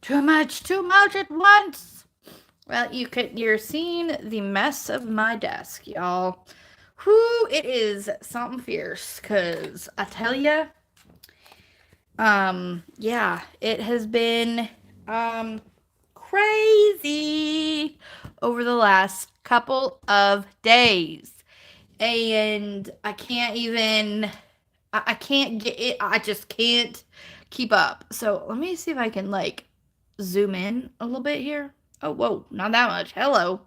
Too much at once. Well, you're seeing the mess of my desk, y'all. Whoo, it is something fierce, cause I tell ya, yeah, it has been crazy over the last couple of days. And I can't get it. I just can't keep up. So let me see if I can like zoom in a little bit here. Oh, whoa, not that much. Hello.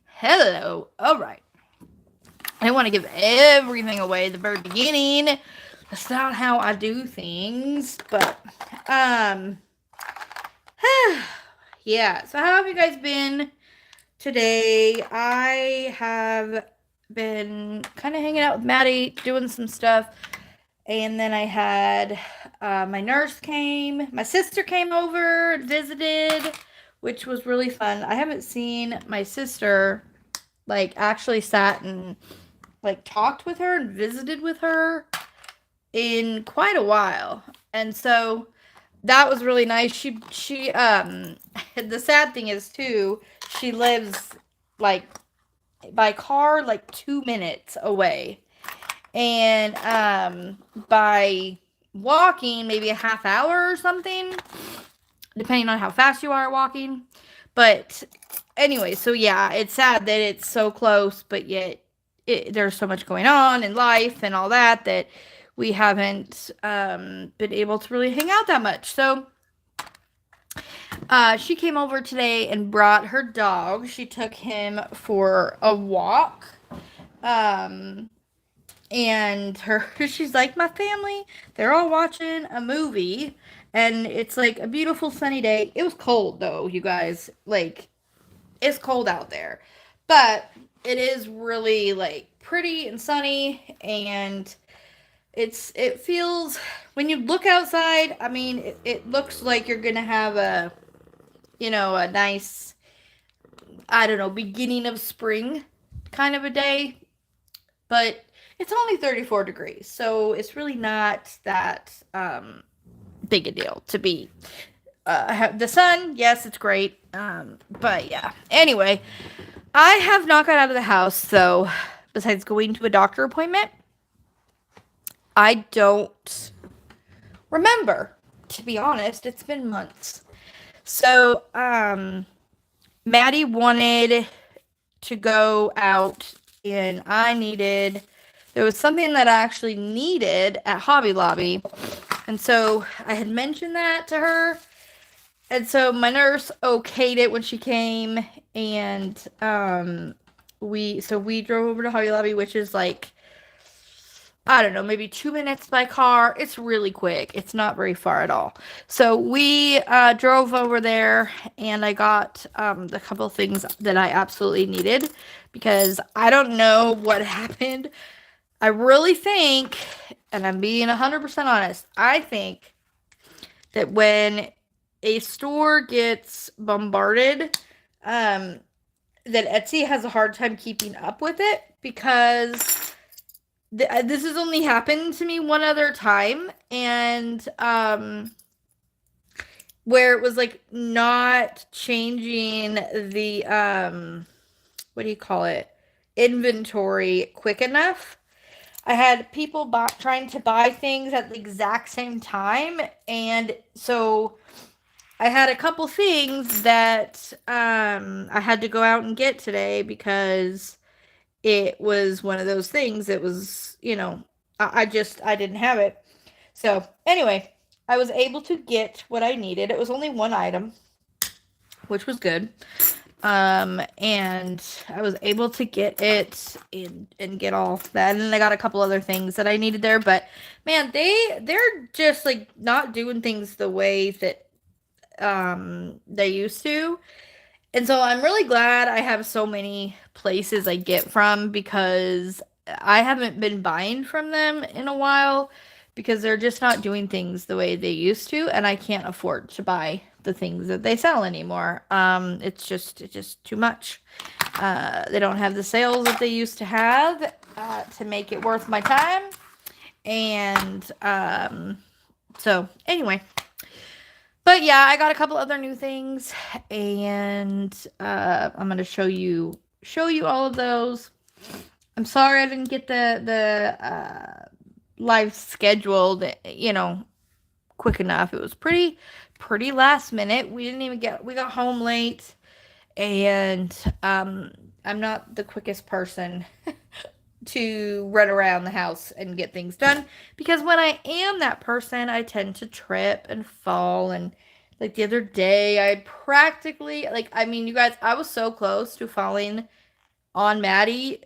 Hello. All right. I don't want to give everything away at the very beginning. That's not how I do things. But, um, yeah. So, how have you guys been today? I have been kind of hanging out with Maddie, doing some stuff. And then I had my nurse came, my sister came over and visited, which was really fun. I haven't seen my sister like actually sat and like talked with her and visited with her in quite a while. And so that was really nice. She the sad thing is too, she lives like by car like 2 minutes away. And by walking maybe a half hour or something, depending on how fast you are walking. But anyway, so yeah, it's sad that it's so close, but yet there's so much going on in life and all that that we haven't been able to really hang out that much. So she came over today and brought her dog. She took him for a walk. Um, and her she's like, my family, they're all watching a movie, and it's like a beautiful sunny day. It was cold though, you guys. Like, it's cold out there, but it is really like pretty and sunny, and it feels, when you look outside, I mean, it looks like you're gonna have a nice, I don't know, beginning of spring kind of a day. But it's only 34 degrees, so it's really not that big a deal to be. The sun, yes, it's great. But yeah. Anyway, I have not got out of the house, so besides going to a doctor appointment, I don't remember. To be honest, it's been months. So, Maddie wanted to go out, and there was something that I actually needed at Hobby Lobby. And so I had mentioned that to her. And so my nurse okayed it when she came, and we drove over to Hobby Lobby, which is like, I don't know, maybe 2 minutes by car. It's really quick. It's not very far at all. So we drove over there, and I got a couple things that I absolutely needed, because I don't know what happened. I really think, and I'm being 100% honest, I think that when a store gets bombarded, that Etsy has a hard time keeping up with it, because this has only happened to me one other time, and where it was like not changing the what do you call it, inventory quick enough. I had people trying to buy things at the exact same time, and so I had a couple things that I had to go out and get today, because it was one of those things. It was, I didn't have it. So anyway, I was able to get what I needed. It was only one item, which was good. And I was able to get it and get all that. And then I got a couple other things that I needed there. But man, they're just like not doing things the way that they used to. And so I'm really glad I have so many places I get from, because I haven't been buying from them in a while, because they're just not doing things the way they used to, and I can't afford to buy the things that they sell anymore. It's just too much. They don't have the sales that they used to have to make it worth my time. And so anyway, but yeah, I got a couple other new things, and I'm gonna show you all of those. I'm sorry I didn't get the live scheduled, quick enough. It was pretty last minute. We got home late, and I'm not the quickest person to run around the house and get things done, because when I am that person, I tend to trip and fall. And like the other day, I practically, like, I mean, you guys, I was so close to falling on Maddie.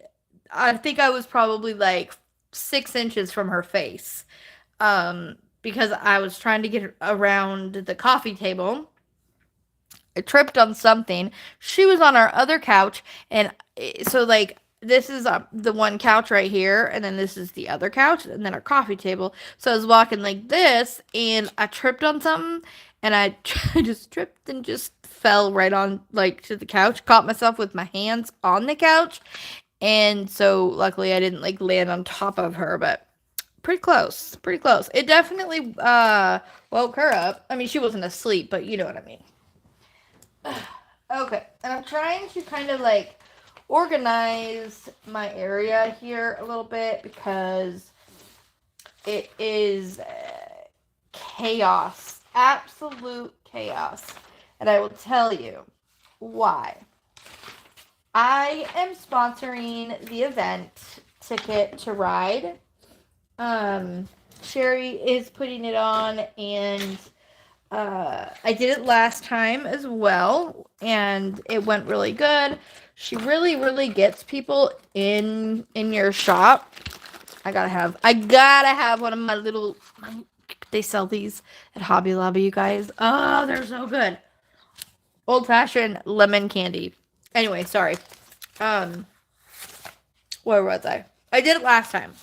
I think I was probably like 6 inches from her face, because I was trying to get around the coffee table. I tripped on something. She was on our other couch, and so like this is the one couch right here, and then this is the other couch, and then our coffee table. So I was walking like this, and I tripped on something, and I just tripped and just fell right on, like, to the couch. Caught myself with my hands on the couch, and so luckily I didn't like land on top of her, but pretty close, pretty close. It definitely woke her up. I mean, she wasn't asleep, but you know what I mean. Okay, and I'm trying to kind of like organize my area here a little bit, because it is chaos, absolute chaos. And I will tell you why. I am sponsoring the event Ticket to Ride. Sherry is putting it on, and I did it last time as well, and it went really good. She really, really gets people in your shop. I gotta have one of my little. They sell these at Hobby Lobby, you guys. Oh, they're so good. Old fashioned lemon candy. Anyway, sorry. Um, where was I? I did it last time.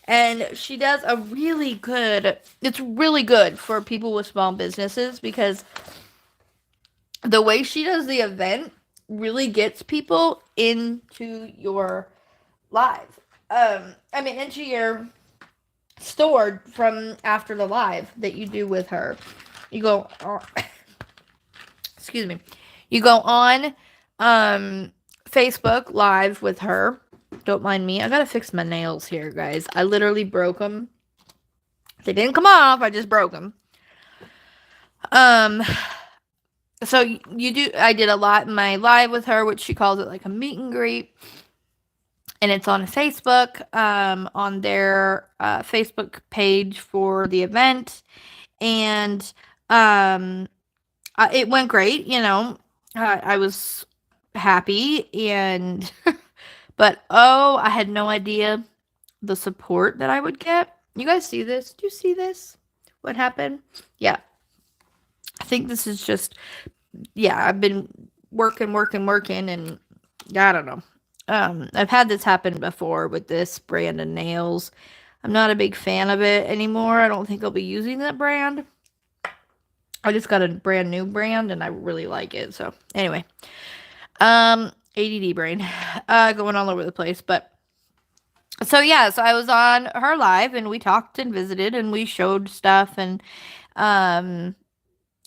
And she does a really good, it's really good for people with small businesses, because the way she does the event really gets people into your live. I mean, into your store from after the live that you do with her. You go, excuse me, you go on Facebook live with her. Don't mind me. I gotta fix my nails here, guys. I literally broke them. They didn't come off. I just broke them. Um, so you do. I did a lot in my live with her, which she calls it like a meet and greet, and it's on Facebook, on their Facebook page for the event, and it went great. I was happy, and but oh, I had no idea the support that I would get. You guys see this? Do you see this? What happened? Yeah. I think this is just, yeah, I've been working, and I don't know. I've had this happen before with this brand of nails. I'm not a big fan of it anymore. I don't think I'll be using that brand. I just got a brand new brand, and I really like it. So anyway, ADD brain, going all over the place. But so yeah, so I was on her live, and we talked and visited, and we showed stuff, um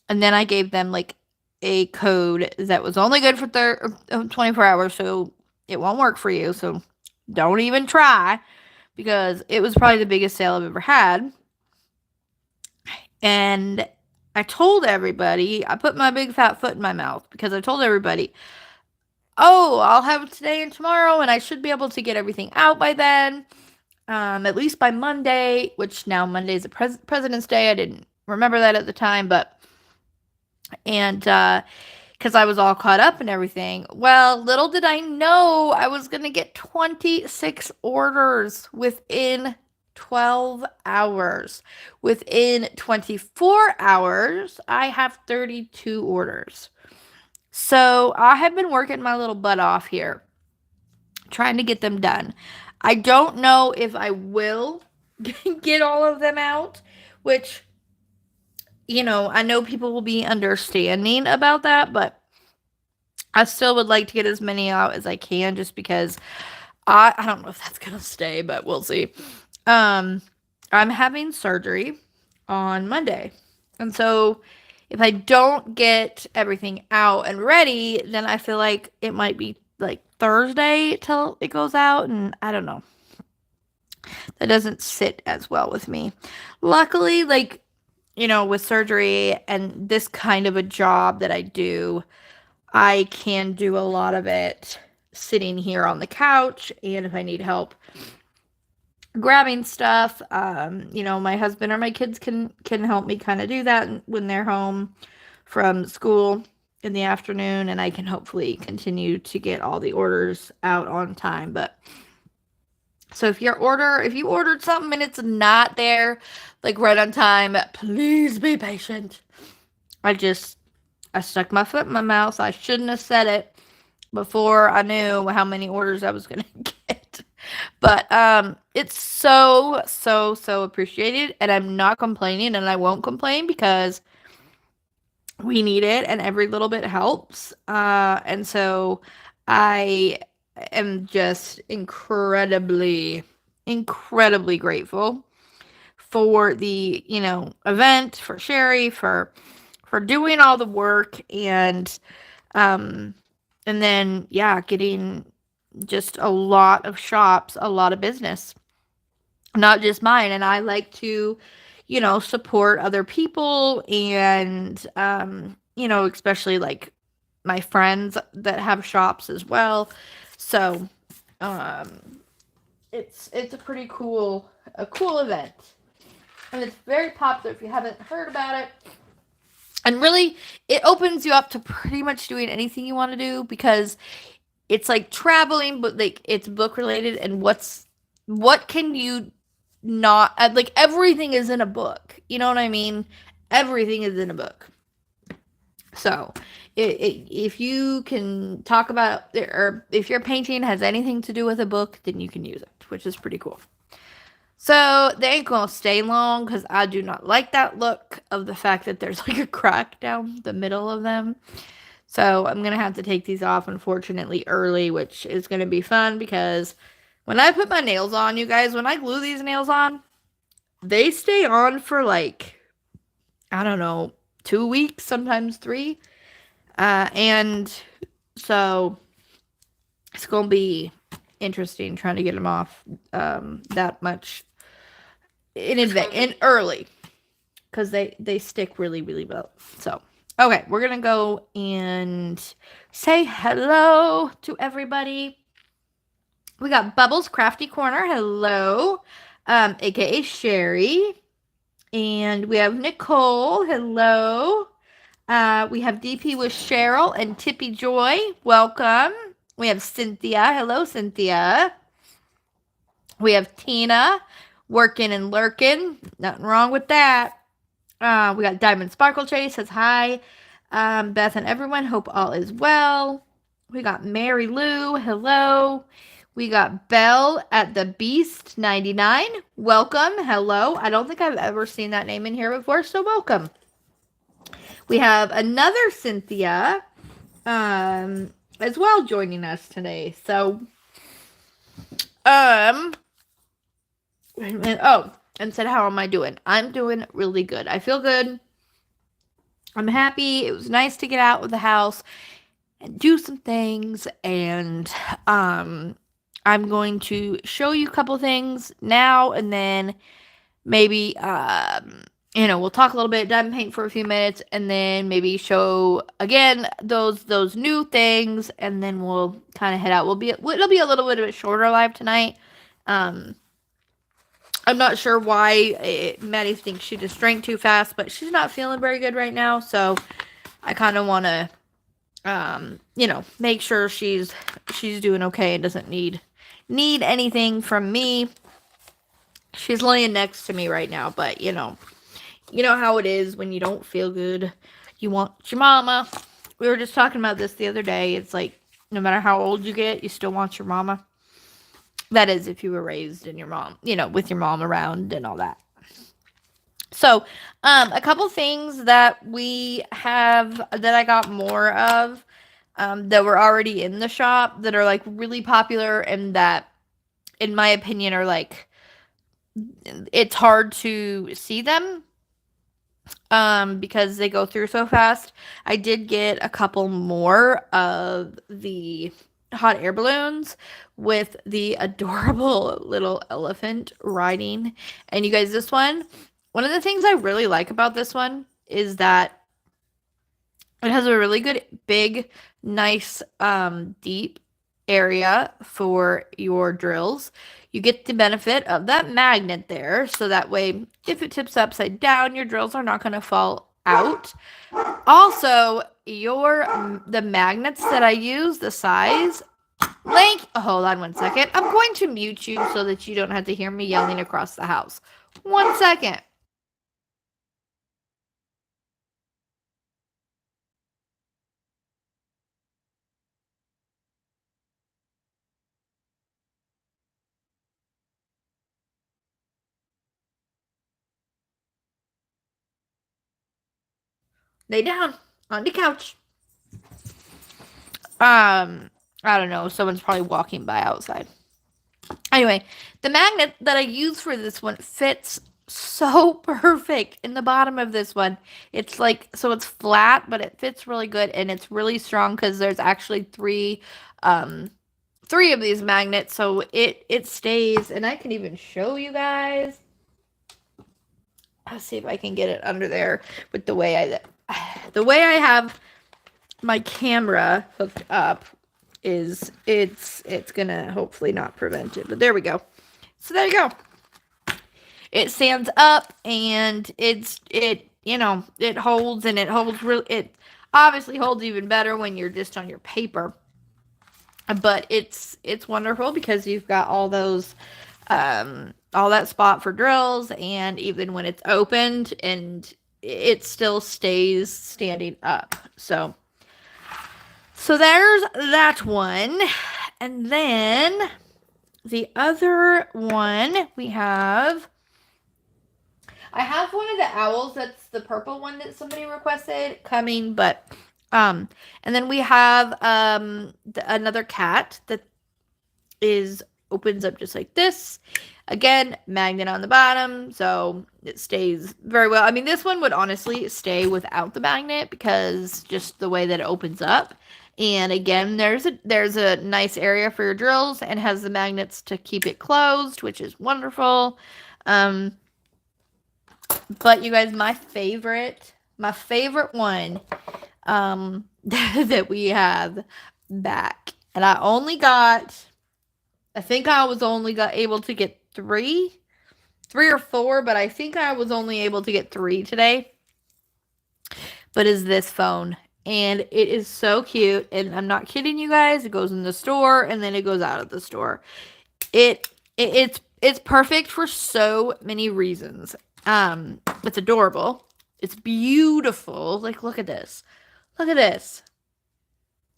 and then I gave them like a code that was only good for 24 hours, so it won't work for you. So don't even try, because it was probably the biggest sale I've ever had. And I told everybody, I put my big fat foot in my mouth, because I told everybody, oh, I'll have it today and tomorrow, and I should be able to get everything out by then, at least by Monday, which now Monday is a President's Day. I didn't remember that at the time, and because I was all caught up and everything. Well, little did I know I was going to get 26 orders within 12 hours. Within 24 hours, I have 32 orders. So I have been working my little butt off here, trying to get them done. I don't know if I will get all of them out, which, I know people will be understanding about that, but I still would like to get as many out as I can, just because I don't know if that's gonna stay, but we'll see. I'm having surgery on Monday, and so if I don't get everything out and ready, then I feel like it might be like Thursday till it goes out, and I don't know. That doesn't sit as well with me. Luckily, like, with surgery and this kind of a job that I do, I can do a lot of it sitting here on the couch, and if I need help grabbing stuff, my husband or my kids can help me kind of do that when they're home from school in the afternoon, and I can hopefully continue to get all the orders out on time. But so if you ordered something and it's not there like right on time, please be patient. I stuck my foot in my mouth. I shouldn't have said it before I knew how many orders I was going to get. But it's so so appreciated, and I'm not complaining, and I won't complain because we need it and every little bit helps. And so I am just incredibly grateful for the, event, for Sherry, for doing all the work, um and then yeah, getting just a lot of shops, a lot of business, not just mine. And I like to, support other people, and especially like my friends that have shops as well. So um it's a cool event, and it's very popular if you haven't heard about it. And really, it opens you up to pretty much doing anything you want to do, because it's like traveling, but like it's book related. And what can you not, like, everything is in a book, you know what I mean? Everything is in a book. So if you can talk about, or if your painting has anything to do with a book, then you can use it, which is pretty cool. So they ain't gonna stay long, because I do not like that look of the fact that there's like a crack down the middle of them. So I'm gonna have to take these off, unfortunately, early, which is gonna be fun, because when I put my nails on, you guys, when I glue these nails on, they stay on for like, I don't know, 2 weeks, sometimes 3. And so it's gonna be interesting trying to get them off that much in advance, in early, because they stick really well. So okay, we're gonna go and say hello to everybody. We got Bubbles Crafty Corner, hello, aka Sherry, and we have Nicole, hello. We have DP with Cheryl and Tippy Joy, welcome. We have Cynthia, hello Cynthia. We have Tina, working and lurking, nothing wrong with that. We got Diamond Sparkle Chase, says hi. Beth and everyone, hope all is well. We got Mary Lou, hello. We got Belle at the Beast 99, welcome, hello. I don't think I've ever seen that name in here before, so welcome. We have another Cynthia as well joining us today. So, and said, how am I doing? I'm doing really good. I feel good. I'm happy. It was nice to get out of the house and do some things. And I'm going to show you a couple things now, and then maybe we'll talk a little bit, diamond paint for a few minutes, and then maybe show again those new things, and then we'll kind of head out. It'll be a little bit of a shorter live tonight. I'm not sure why Maddie thinks she just drank too fast, but she's not feeling very good right now, so I kind of want to make sure she's doing okay and doesn't need anything from me. She's laying next to me right now, but you know how it is when you don't feel good. You want your mama. We were just talking about this the other day. It's like, no matter how old you get, you still want your mama. That is, if you were raised in your mom, with your mom around and all that. So, a couple things that we have that I got more of, that were already in the shop, that are like really popular, and that, in my opinion, are like, it's hard to see them. because they go through so fast. I did get a couple more of the hot air balloons with the adorable little elephant riding. And you guys, one of the things I really like about this one is that it has a really good, big, nice, deep area for your drills. You get the benefit of that magnet there, so that way, if it tips upside down, your drills are not going to fall out. Also, the magnets that I use, the size, hold on one second. I'm going to mute you so that you don't have to hear me yelling across the house. 1 second. Lay down on the couch. Um, I don't know. Someone's probably walking by outside. Anyway, the magnet that I use for this one fits so perfect in the bottom of this one. It's like, so it's flat, but it fits really good and it's really strong because there's actually um, three of these magnets, so it stays. And I can even show you guys. I'll see if I can get it under there with the way I have my camera hooked up is it's gonna hopefully not prevent it, but there we go. So there you go. It stands up and it holds, and it holds really, it obviously holds even better when you're just on your paper, but it's wonderful because you've got all that spot for drills, and even when it's opened, and it still stays standing up. So there's that one. And then the other one I have one of the owls, that's the purple one that somebody requested coming, but and then we have another cat that is opens up just like this. Again, magnet on the bottom, so it stays very well. I mean, this one would honestly stay without the magnet because just the way that it opens up. And again, there's a nice area for your drills and has the magnets to keep it closed, which is wonderful. Um, but you guys, my favorite one that we have back, and I think I was only got able to get three or four, but I think I was only able to get three today. But is this phone. And it is so cute. And I'm not kidding you guys. It goes in the store and then it goes out of the store. It's perfect for so many reasons. It's adorable. It's beautiful. Like, look at this. Look at this.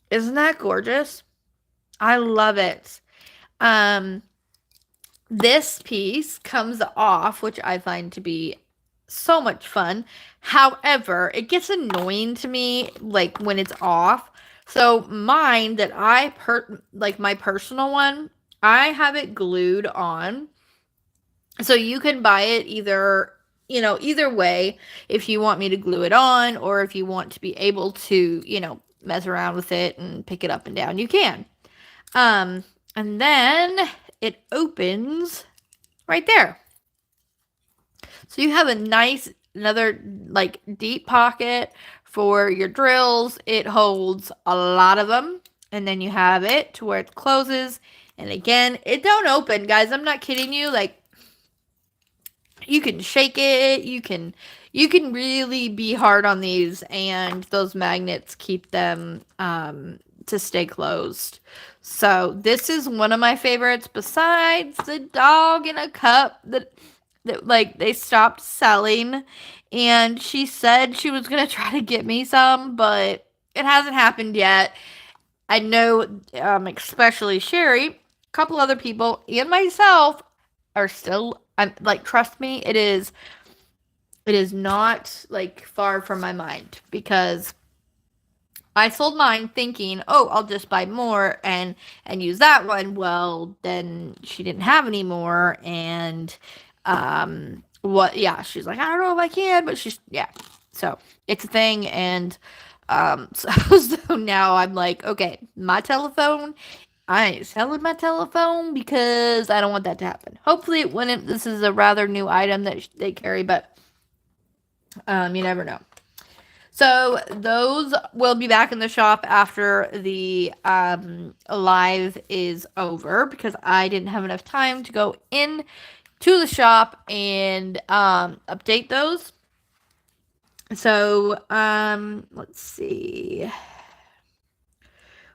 Isn't that gorgeous? I love it. Um, This piece comes off, which I find to be so much fun. However, it gets annoying to me like when it's off. So mine that like my personal one, I have it glued on. So you can buy it either way, if you want me to glue it on or if you want to be able to, mess around with it and pick it up and down, you can. Um, and then it opens right there. So you have another like deep pocket for your drills. It holds a lot of them. And then you have it to where it closes. And again, it don't open, guys. I'm not kidding you. Like, you can shake it. You can really be hard on these, and those magnets keep them to stay closed. So this is one of my favorites, besides the dog in a cup that like they stopped selling, and she said she was gonna try to get me some, but it hasn't happened yet. I know, especially Sherry, a couple other people, and myself are still. I'm like, trust me, it is not like far from my mind, because I sold mine thinking, oh, I'll just buy more and use that one. Well, then she didn't have any more, and what, yeah, she's like, I don't know if I can, but she's, yeah. So it's a thing. And so now I'm like, okay, my telephone, I ain't selling my telephone because I don't want that to happen. Hopefully it wouldn't. This is a rather new item that they carry, but you never know. So those will be back in the shop after the live is over because I didn't have enough time to go in to the shop and update those. So let's see.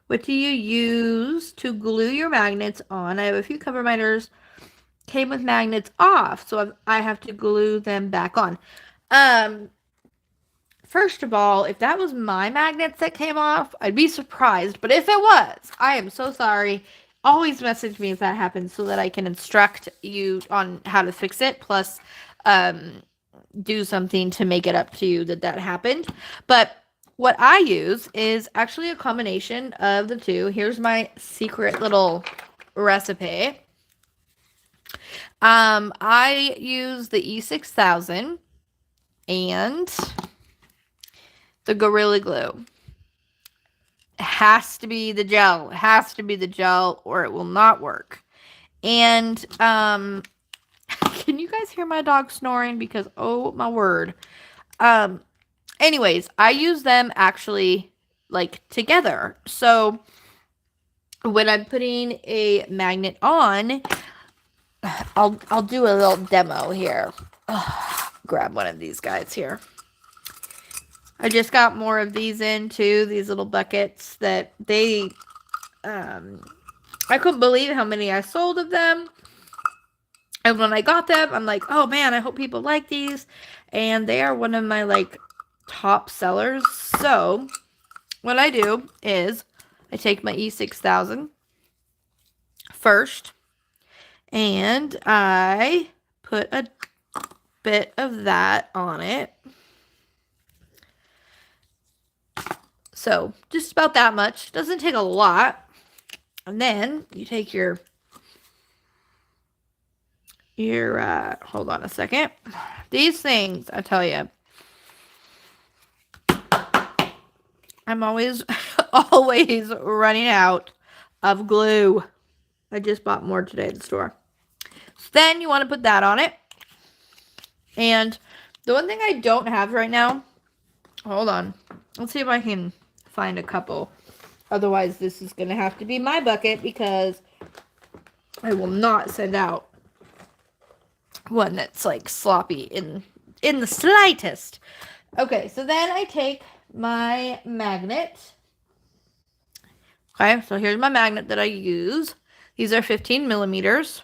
What do you use to glue your magnets on? I have a few cover reminders came with magnets off, so I have to glue them back on. First of all, if that was my magnets that came off, I'd be surprised. But if it was, I am so sorry. Always message me if that happens so that I can instruct you on how to fix it. Plus, do something to make it up to you that happened. But what I use is actually a combination of the two. Here's my secret little recipe. I use the E6000 and the Gorilla Glue. It has to be the gel. It has to be the gel or it will not work. And can you guys hear my dog snoring? Because oh my word. Anyways, I use them actually like together. So when I'm putting a magnet on, I'll do a little demo here. Grab one of these guys here. I just got more of these in too, these little buckets that they, I couldn't believe how many I sold of them. And when I got them, I'm like, oh man, I hope people like these. And they are one of my like top sellers. So what I do is I take my E6000 first and I put a bit of that on it. So just about that much. Doesn't take a lot. And then you take your hold on a second. These things, I tell you, I'm always always running out of glue. I just bought more today at the store. So then you want to put that on it. And the one thing I don't have right now, hold on. Let's see if I can find a couple. Otherwise, this is going to have to be my bucket because I will not send out one that's like sloppy in the slightest. Okay, so then I take my magnet. Okay, so here's my magnet that I use. These are 15 millimeters.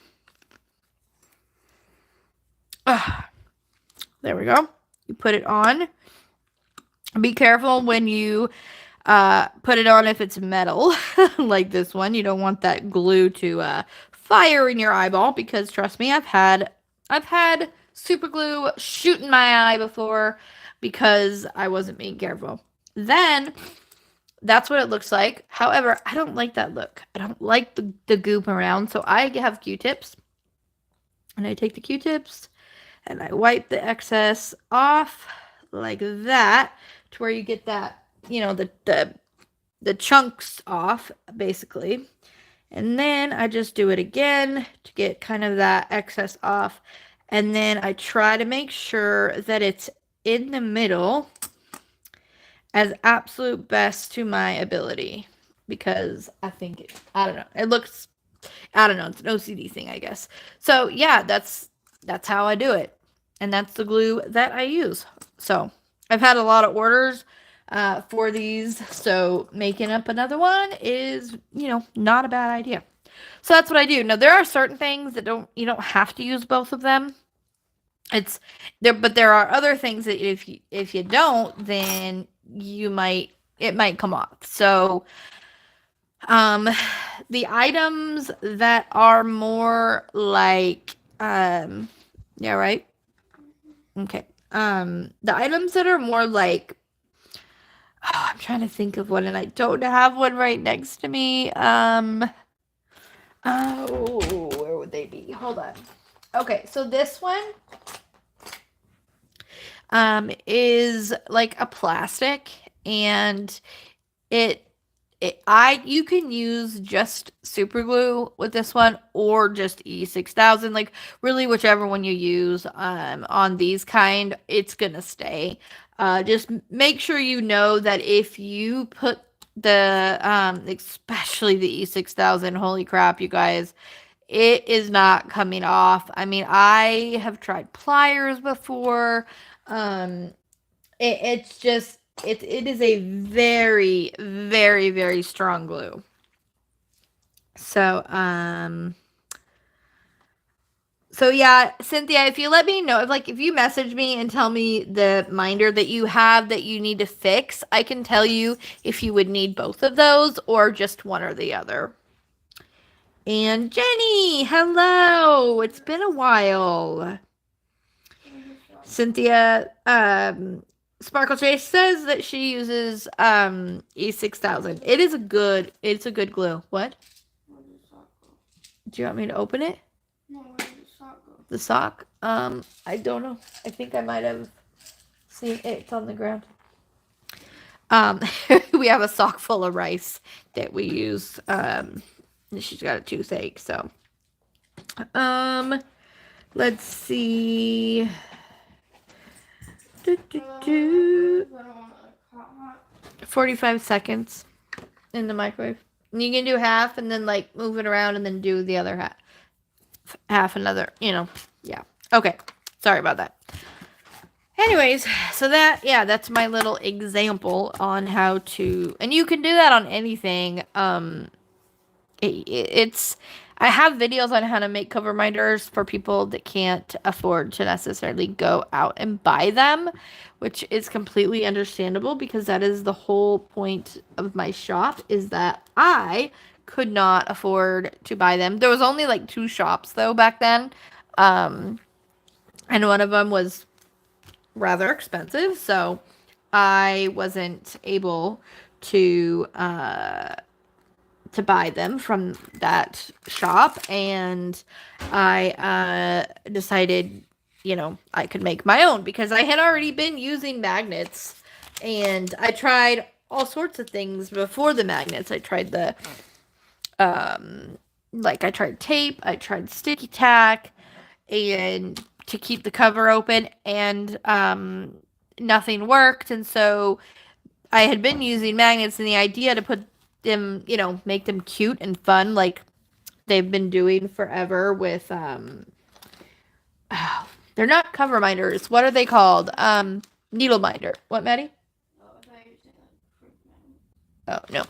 There we go. You put it on. Be careful when you put it on if it's metal, like this one. You don't want that glue to fire in your eyeball because trust me, I've had super glue shoot in my eye before because I wasn't being careful. Then that's what it looks like. However, I don't like that look. I don't like the goop around, so I have Q-tips. And I take the Q-tips and I wipe the excess off like that to where you get that, you know, the chunks off, basically. And then I just do it again to get kind of that excess off. And then I try to make sure that it's in the middle as absolute best to my ability. Because I think, I don't know, it looks, I don't know, it's an OCD thing, I guess. So yeah, that's how I do it. And that's the glue that I use. So I've had a lot of orders for these, so making up another one is, you know, not a bad idea. So that's what I do. Now there are certain things that you don't have to use both of them. It's there, but there are other things that if you don't, then it might come off. So the items that are more like yeah, right? Okay. The items that are more like, oh, I'm trying to think of one and I don't have one right next to me. Oh, where would they be? Hold on. Okay, so this one is like a plastic, and it I you can use just super glue with this one or just E6000, like really whichever one you use on these kind, it's gonna stay. Just make sure you know that if you put the especially the E6000, holy crap, you guys, it is not coming off. I mean, I have tried pliers before. Um it's just it is a very, very, very strong glue. So so yeah, Cynthia, if you let me know, if you message me and tell me the minder that you have that you need to fix, I can tell you if you would need both of those or just one or the other. And Jenny, hello. It's been a while. Cynthia, Sparkle Chase says that she uses E6000. It's a good glue. What? Do you want me to open it? No, where did the sock go? The sock? I don't know. I think I might have seen it. It's on the ground. Um, we have a sock full of rice that we use. She's got a toothache, so. Um, let's see. Do, do, do. 45 seconds in the microwave. And you can do half and then like move it around and then do the other half. Half another, yeah. Okay. Sorry about that. Anyways, so that's my little example on how to, and you can do that on anything. It's I have videos on how to make cover minders for people that can't afford to necessarily go out and buy them, which is completely understandable because that is the whole point of my shop, is that I could not afford to buy them. There was only like two shops though back then. And one of them was rather expensive, so I wasn't able to buy them from that shop, and I decided, I could make my own because I had already been using magnets, and I tried all sorts of things before the magnets. I tried I tried tape, I tried sticky tack, and to keep the cover open, and nothing worked, and so I had been using magnets, and the idea to put them, make them cute and fun, like they've been doing forever with oh, they're not cover minders. What are they called? Needle minder. What, Maddie? Oh, no.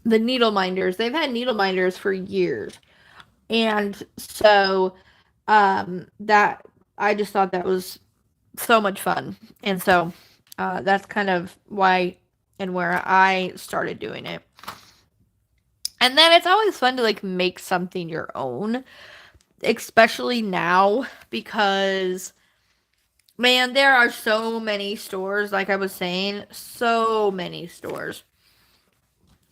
The needle minders. They've had needle minders for years. And so that I just thought that was so much fun. And so that's kind of why and where I started doing it. And then it's always fun to like make something your own, especially now because man, there are so many stores, like I was saying, so many stores.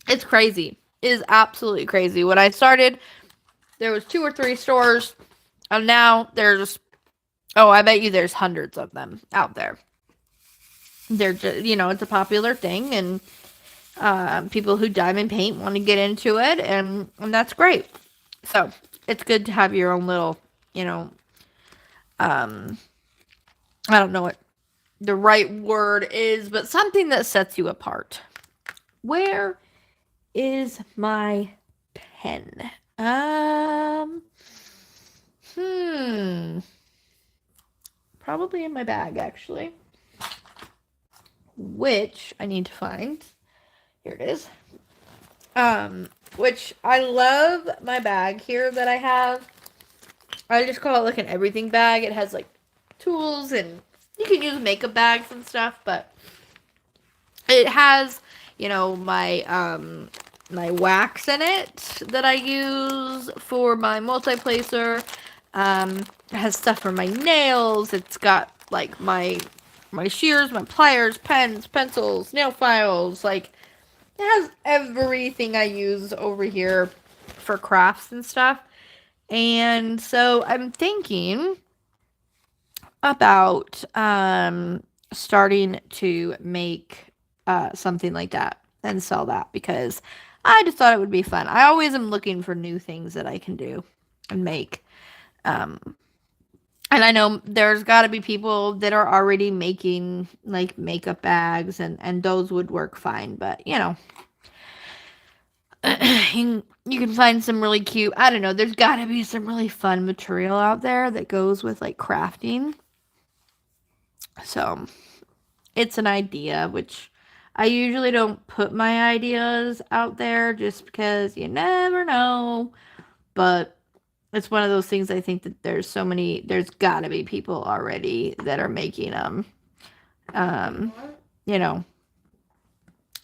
It's crazy. It is absolutely crazy. When I started, there was 2 or 3 stores, and now there's I bet you there's hundreds of them out there. They're just, it's a popular thing, and people who diamond paint want to get into it, and that's great. So it's good to have your own little, I don't know what the right word is, but something that sets you apart. Where is my pen? Probably in my bag, actually. Which I need to find. Here it is. Which I love my bag here that I have. I just call it like an everything bag. It has like tools, and you can use makeup bags and stuff, but it has, my wax in it that I use for my multi-placer. It has stuff for my nails. It's got like my shears, my pliers, pens, pencils, nail files. Like it has everything I use over here for crafts and stuff. And so I'm thinking about starting to make something like that and sell that because I just thought it would be fun. I always am looking for new things that I can do and make. Um, and I know there's got to be people that are already making like makeup bags and those would work fine, but you know, you can find some really cute, I don't know, there's got to be some really fun material out there that goes with like crafting. So, it's an idea, which I usually don't put my ideas out there just because you never know. But it's one of those things I think that there's gotta be people already that are making them. Um, you know,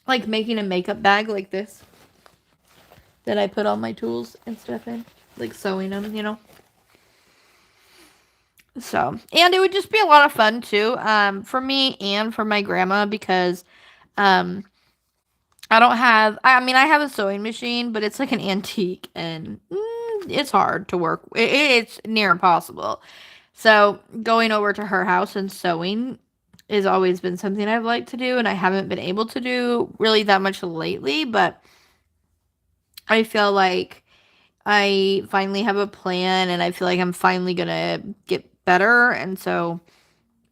like making a makeup bag like this that I put all my tools and stuff in, like sewing them, you know. So, and it would just be a lot of fun too, for me and for my grandma because, um, I don't have. I mean, I have a sewing machine, but it's like an antique, and it's hard to work. It's near impossible. So going over to her house and sewing has always been something I've liked to do, and I haven't been able to do really that much lately. But I feel like I finally have a plan, and I feel like I'm finally gonna get better, and so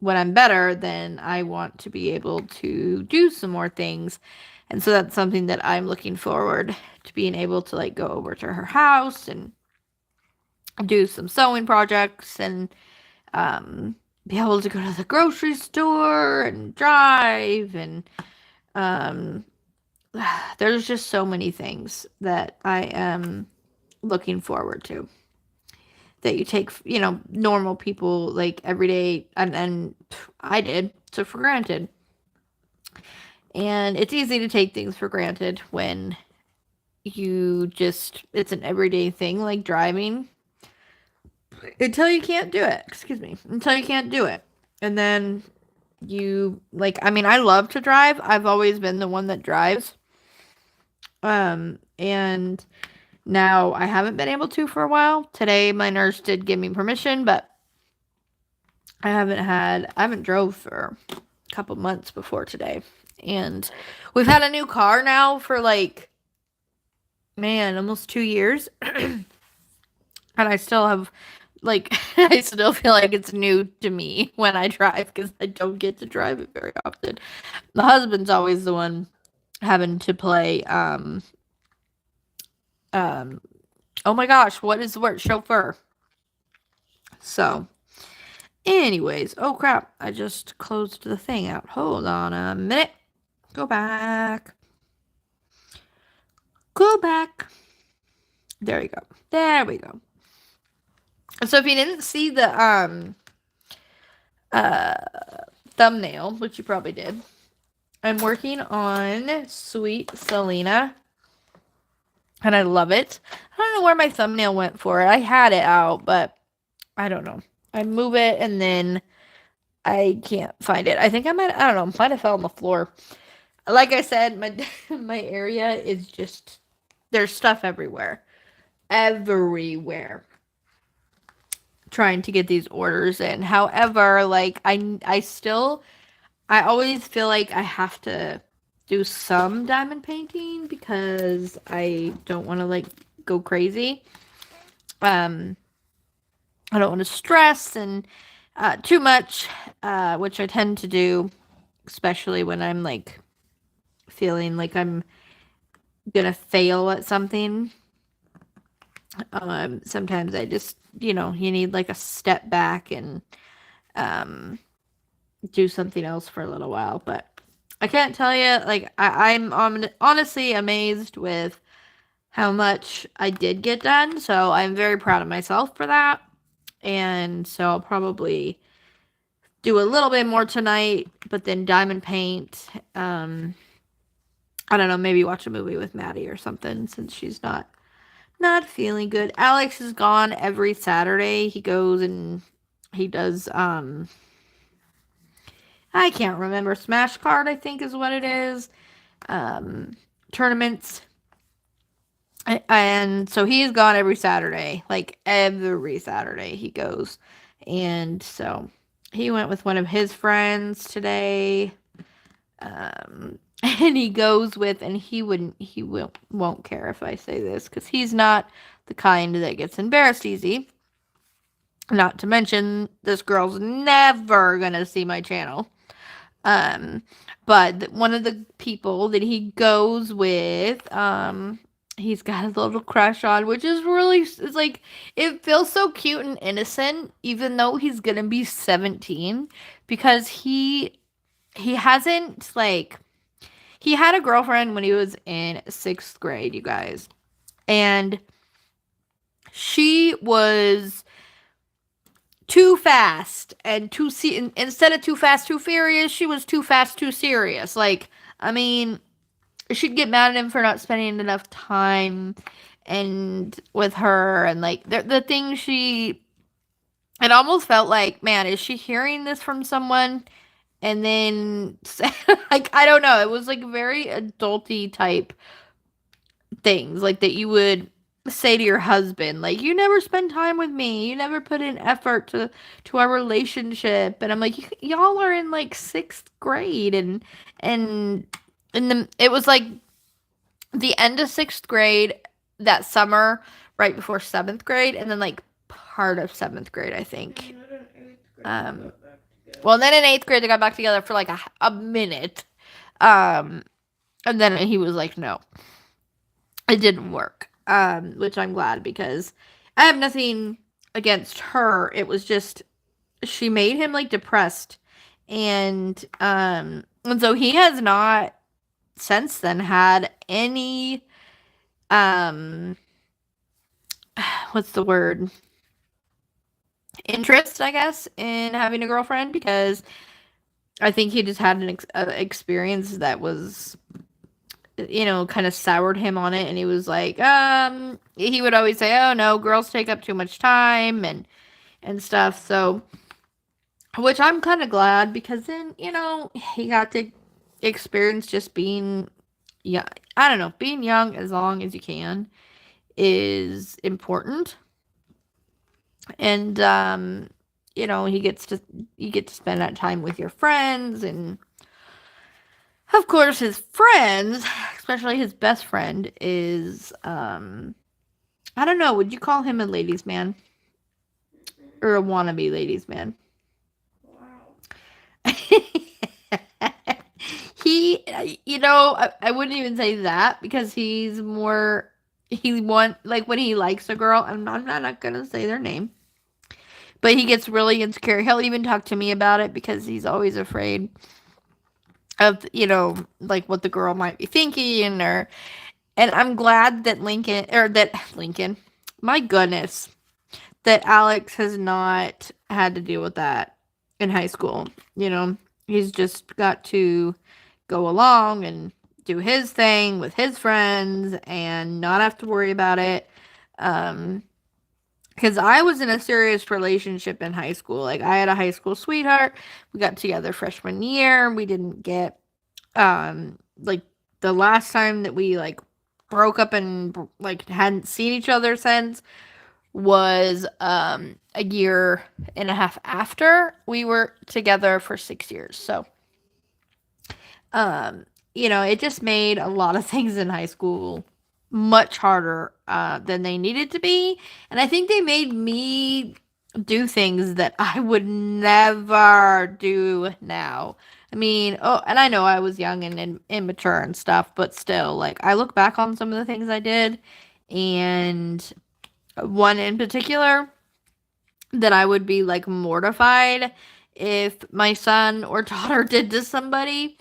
when I'm better, then I want to be able to do some more things. And so that's something that I'm looking forward to being able to like go over to her house and do some sewing projects and be able to go to the grocery store and drive and um, there's just so many things that I am looking forward to that you take, you know, normal people like every day and I did took for granted. And it's easy to take things for granted when it's an everyday thing like driving until you can't do it. Excuse me. Until you can't do it. And then I mean, I love to drive. I've always been the one that drives. And now I haven't been able to for a while. Today my nurse did give me permission, but I haven't drove for a couple months before today. And we've had a new car now for like, man, almost 2 years. And I still have, like, I still feel like it's new to me when I drive because I don't get to drive it very often. My husband's always the one having to play, um, oh my gosh, what is the word? Chauffeur. So, anyways, oh crap, I just closed the thing out. Hold on a minute. Go back. Go back. There we go. There we go. So if you didn't see the uh thumbnail, which you probably did, I'm working on Sweet Selena and I love it. I don't know where my thumbnail went for it. I had it out, but I don't know. I move it and then I can't find it. I don't know, might have fell on the floor. Like I said, my my area is just there's stuff everywhere. Everywhere. Trying to get these orders in. However, like I always feel like I have to do some diamond painting because I don't want to like go crazy. Um I don't want to stress and too much, which I tend to do, especially when I'm like feeling like I'm gonna fail at something. Sometimes I just, you know, you need like a step back and um, do something else for a little while. But I can't tell you, like, I'm honestly amazed with how much I did get done. So I'm very proud of myself for that. And so I'll probably do a little bit more tonight, but then diamond paint. I don't know, maybe watch a movie with Maddie or something since she's not feeling good. Alex is gone every Saturday. He goes and he does I can't remember, Smash Card I think is what it is. Um Tournaments. And so he's gone every Saturday. Like every Saturday he goes. And so he went with one of his friends today. And he goes with, and he won't care if I say this because he's not the kind that gets embarrassed easy. Not to mention, this girl's never gonna see my channel. Um, but one of the people that he goes with, he's got a little crush on, which is really, it's like, it feels so cute and innocent, even though he's gonna be 17, because he hasn't, like, he had a girlfriend when he was in 6th grade, you guys. And she was too fast and instead of too fast, too furious, she was too fast, too serious. Like, I mean, she'd get mad at him for not spending enough time and with her and like the thing she it almost felt like, man, is she hearing this from someone? And then like I don't know, it was like very adulty type things like that you would say to your husband, like, you never spend time with me, you never put in effort to our relationship. And I'm like, y'all are in like 6th grade, and it was like the end of 6th grade that summer, right before 7th grade, and then like part of 7th grade, I think. um well, then in 8th grade they got back together for like a minute. um and then he was like, no, it didn't work. Which I'm glad, because I have nothing against her. It was just she made him like depressed, and so he has not since then had any um what's the word, interest, I guess, in having a girlfriend, because I think he just had an experience that was, kind of soured him on it. And he was like, he would always say, oh no, girls take up too much time and stuff. So, which I'm kind of glad, because then, he got to experience just being, yeah, I don't know, being young as long as you can is important. And, you get to spend that time with your friends. And of course, his friends, especially his best friend, is, I don't know, would you call him a ladies' man? Or a wannabe ladies' man? Wow. I wouldn't even say that, because like, when he likes a girl, I'm not gonna say their name, but he gets really insecure. He'll even talk to me about it, because he's always afraid of, like, what the girl might be thinking. And I'm glad that Lincoln, my goodness, that Alex has not had to deal with that in high school. He's just got to go along and do his thing with his friends and not have to worry about it. Because I was in a serious relationship in high school. Like, I had a high school sweetheart. We got together freshman year. We didn't get, like, the last time that we, like, broke up and, like, hadn't seen each other since was, a year and a half after we were together for 6 years. So, it just made a lot of things in high school much harder than they needed to be. And I think they made me do things that I would never do now. I mean, oh, and I know I was young and immature and stuff, but still, like, I look back on some of the things I did, and one in particular that I would be, like, mortified if my son or daughter did to somebody.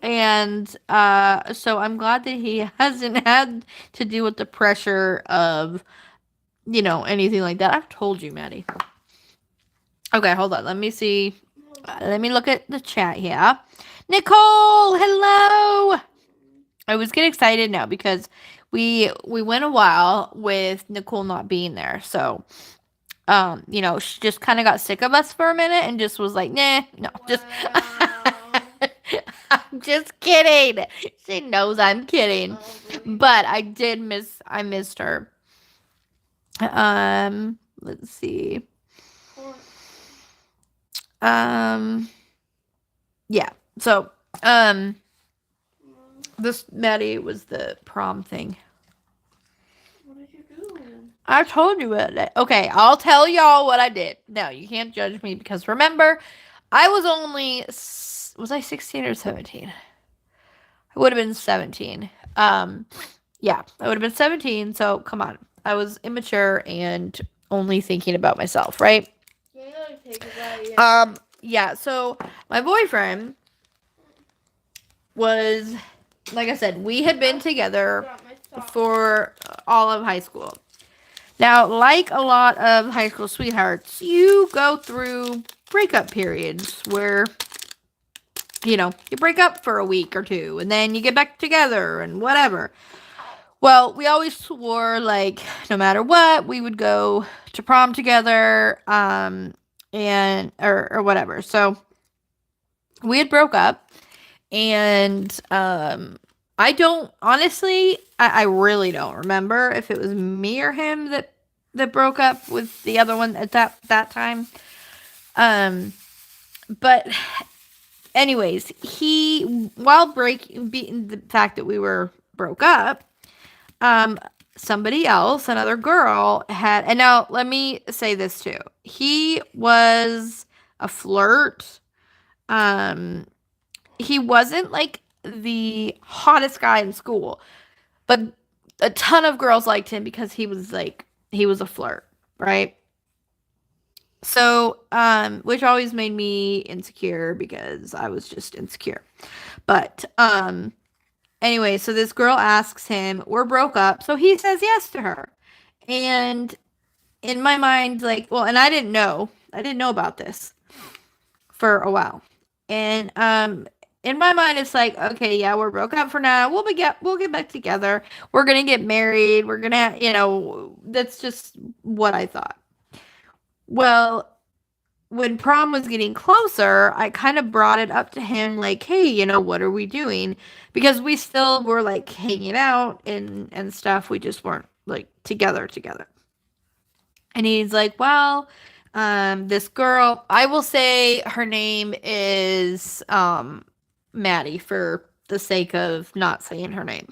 And so I'm glad that he hasn't had to deal with the pressure of, anything like that. I've told you, Maddie. Okay, hold on. Let me see. Let me look at the chat here. Nicole, hello. I was getting excited now, because we went a while with Nicole not being there. So, she just kind of got sick of us for a minute and just was like, nah, no, just. I'm just kidding. She knows I'm kidding. But I missed her. Let's see. Um, yeah. So, um, this Maddie was the prom thing. What did you do? I told you it. Okay, I'll tell y'all what I did. No, you can't judge me because remember, I was only was I 16 or 17? I would have been 17. Yeah, I would have been 17. So come on, I was immature and only thinking about myself, right? Can you like take it back? Yeah. So my boyfriend was, like I said, we had been together for all of high school. Now, like a lot of high school sweethearts, you go through breakup periods where, you break up for a week or two and then you get back together and whatever. Well, we always swore, like, no matter what, we would go to prom together, and, or whatever. So we had broke up, and, I don't, honestly, I really don't remember if it was me or him that broke up with the other one at that time. Um, but anyways, while being the fact that we were broke up, um, somebody else, another girl had, and now let me say this too. He was a flirt. Um, he wasn't like the hottest guy in school, but a ton of girls liked him because he was a flirt, right? So, which always made me insecure because I was just insecure. But, anyway, so this girl asks him, we're broke up. So he says yes to her. And in my mind, like, well, and I didn't know about this for a while. And, in my mind, it's like, okay, yeah, we're broke up for now. We'll get back together. We're gonna get married. We're gonna, that's just what I thought. Well, when prom was getting closer, I kind of brought it up to him like, "Hey, what are we doing?" Because we still were like hanging out and stuff. We just weren't like together. And he's like, "Well, this girl, I will say her name is Maddie for the sake of not saying her name."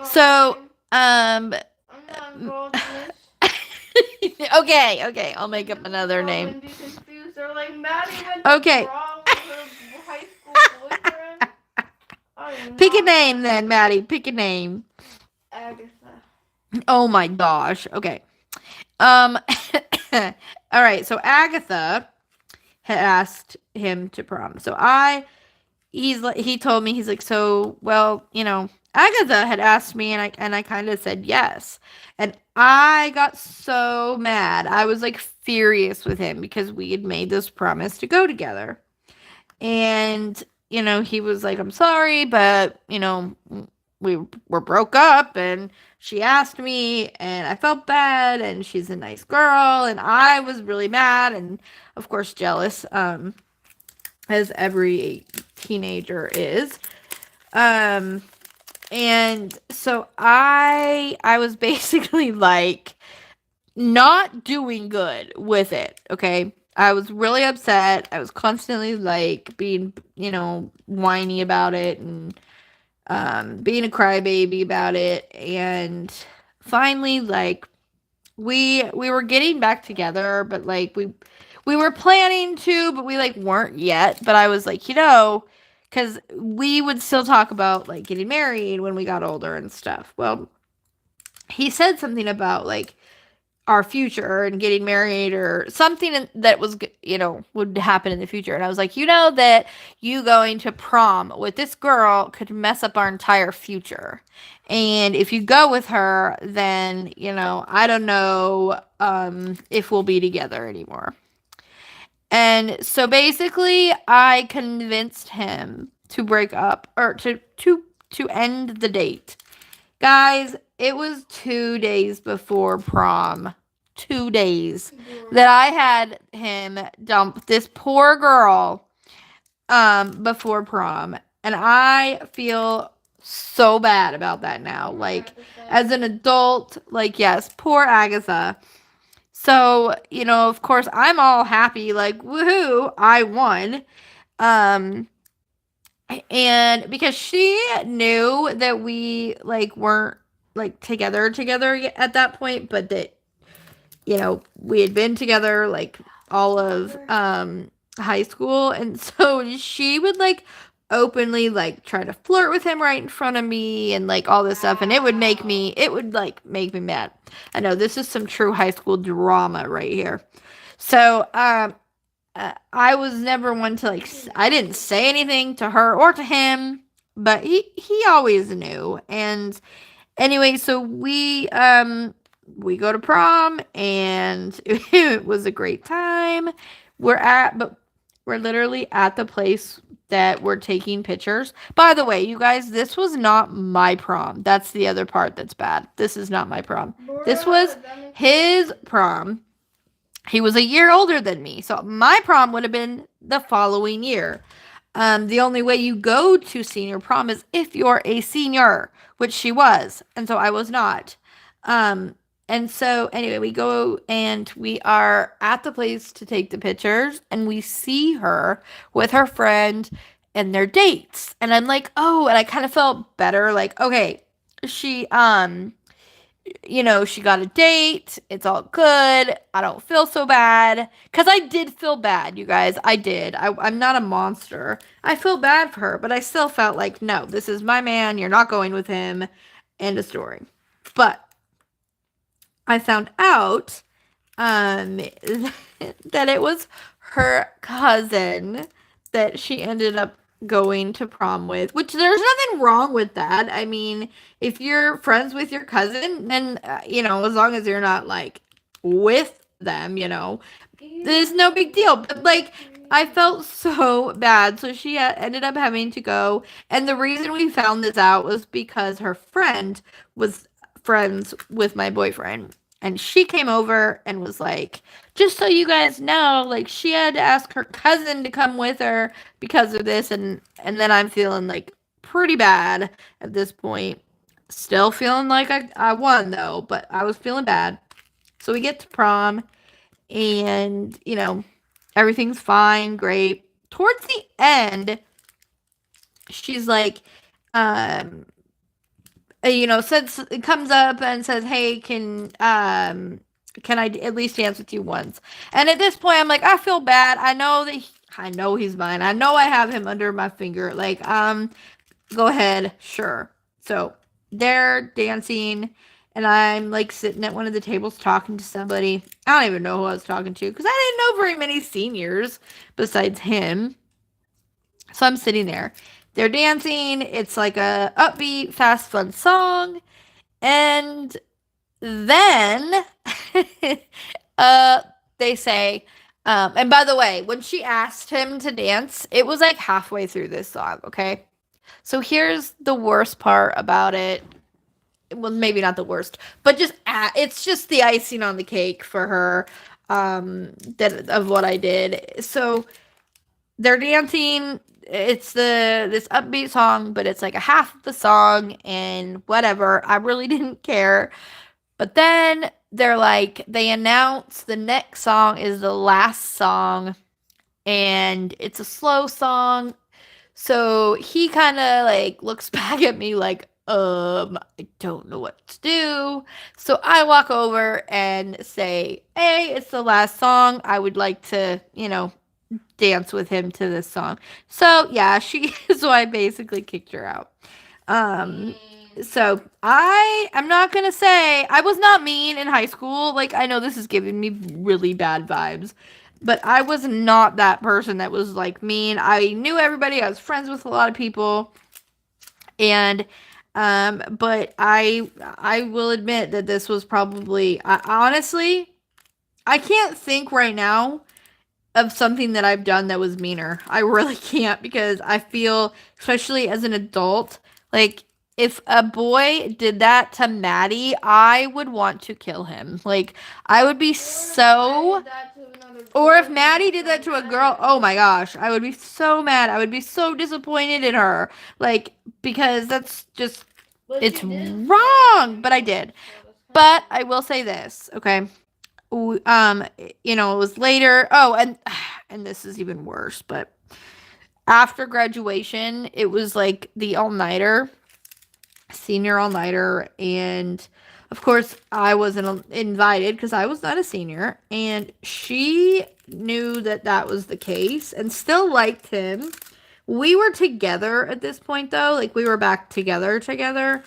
So, I'm not involved in this. okay, I'll make up another name. Be confused. They're like, Maddie went Okay. wrong with her high school boyfriend. Pick a name then, Maddie. Pick a name. Agatha. Oh my gosh. Okay. Um all right, so Agatha had asked him to prom. So he told me, he's like, "So, well, Agatha had asked me and I kind of said yes." And I got so mad. I was like furious with him because we had made this promise to go together. And, he was like, "I'm sorry, but, we were broke up and she asked me and I felt bad and she's a nice girl." And I was really mad and, of course, jealous, as every teenager is. Um, and so I was basically like not doing good with it, okay? I was really upset. I was constantly like being, whiny about it and being a crybaby about it. And finally, like we were getting back together, but like we were planning to, but we like weren't yet. But I was like, because we would still talk about like getting married when we got older and stuff. Well, he said something about like our future and getting married or something that was, would happen in the future. And I was like, that you going to prom with this girl could mess up our entire future. And if you go with her, then, I don't know, if we'll be together anymore. And so basically I convinced him to break up or to end the date. Guys, it was 2 days before prom. 2 days that I had him dump this poor girl before prom. And I feel so bad about that now. Like, as an adult, like, yes, poor Agatha. So, of course, I'm all happy, like, woohoo, I won. Um, and because she knew that we like weren't like together at that point, but that we had been together like all of high school, and so she would like openly like try to flirt with him right in front of me and like all this stuff, and it would make me mad. I know this is some true high school drama right here. So I was never one to like I didn't say anything to her or to him, but he always knew. And anyway, so we go to prom, and it was a great time. But we're literally at the place that we're taking pictures. By the way, you guys, this was not my prom. That's the other part that's bad. This is not my prom. This was his prom. He was a year older than me, so my prom would have been the following year. The only way you go to senior prom is if you're a senior, which she was, and so I was not. Um, and so anyway, we go and we are at the place to take the pictures, and we see her with her friend and their dates, and I'm like, oh, and I kind of felt better, like, okay, she she got a date. It's all good. I don't feel so bad. Because I did feel bad, you guys. I did. I'm not a monster. I feel bad for her, but I still felt like, no, this is my man. You're not going with him. End of story. But I found out um, that it was her cousin that she ended up going to prom with, which there's nothing wrong with that. I mean, if you're friends with your cousin, then, as long as you're not like with them, there's no big deal. But like, I felt so bad. So she ended up having to go. And the reason we found this out was because her friend was friends with my boyfriend. And she came over and was like, just so you guys know, like she had to ask her cousin to come with her because of this, and then I'm feeling like pretty bad at this point. Still feeling like I won though, but I was feeling bad. So we get to prom, and everything's fine, great. Towards the end, she's like, um, says it comes up and says, "Hey, can I at least dance with you once?" And at this point, I'm like, I feel bad. I know he's mine. I know I have him under my finger. Like, go ahead, sure. So they're dancing, and I'm like sitting at one of the tables talking to somebody. I don't even know who I was talking to because I didn't know very many seniors besides him. So I'm sitting there. They're dancing. It's like a upbeat, fast, fun song. And then uh they say and by the way, when she asked him to dance, it was like halfway through this song, okay? So here's the worst part about it. Well, maybe not the worst, but it's just the icing on the cake for her that of what I did. So they're dancing. It's this upbeat song, but it's like a half of the song and whatever. I really didn't care. But then they announce the next song is the last song, and it's a slow song. So he kind of like looks back at me like, I don't know what to do. So I walk over and say, hey, it's the last song. I would like to, dance with him to this song. So yeah, so I basically kicked her out. Um so I'm not gonna say I was not mean in high school. Like I know this is giving me really bad vibes. But I was not that person that was like mean. I knew everybody. I was friends with a lot of people. And but I will admit that this was probably honestly, I can't think right now of something that I've done that was meaner. I really can't because I feel, especially as an adult, like if a boy did that to Maddie, I would want to kill him. Like I would be so. Or if Maddie did that to a girl, oh my gosh, I would be so mad. I would be so disappointed in her. Like, because that's just, it's wrong. But I did. But I will say this, okay? um, it was later. Oh, and this is even worse, but after graduation, it was like the all-nighter, senior all-nighter, and of course, I wasn't invited because I was not a senior, and she knew that that was the case and still liked him. We were together at this point though, like we were back together,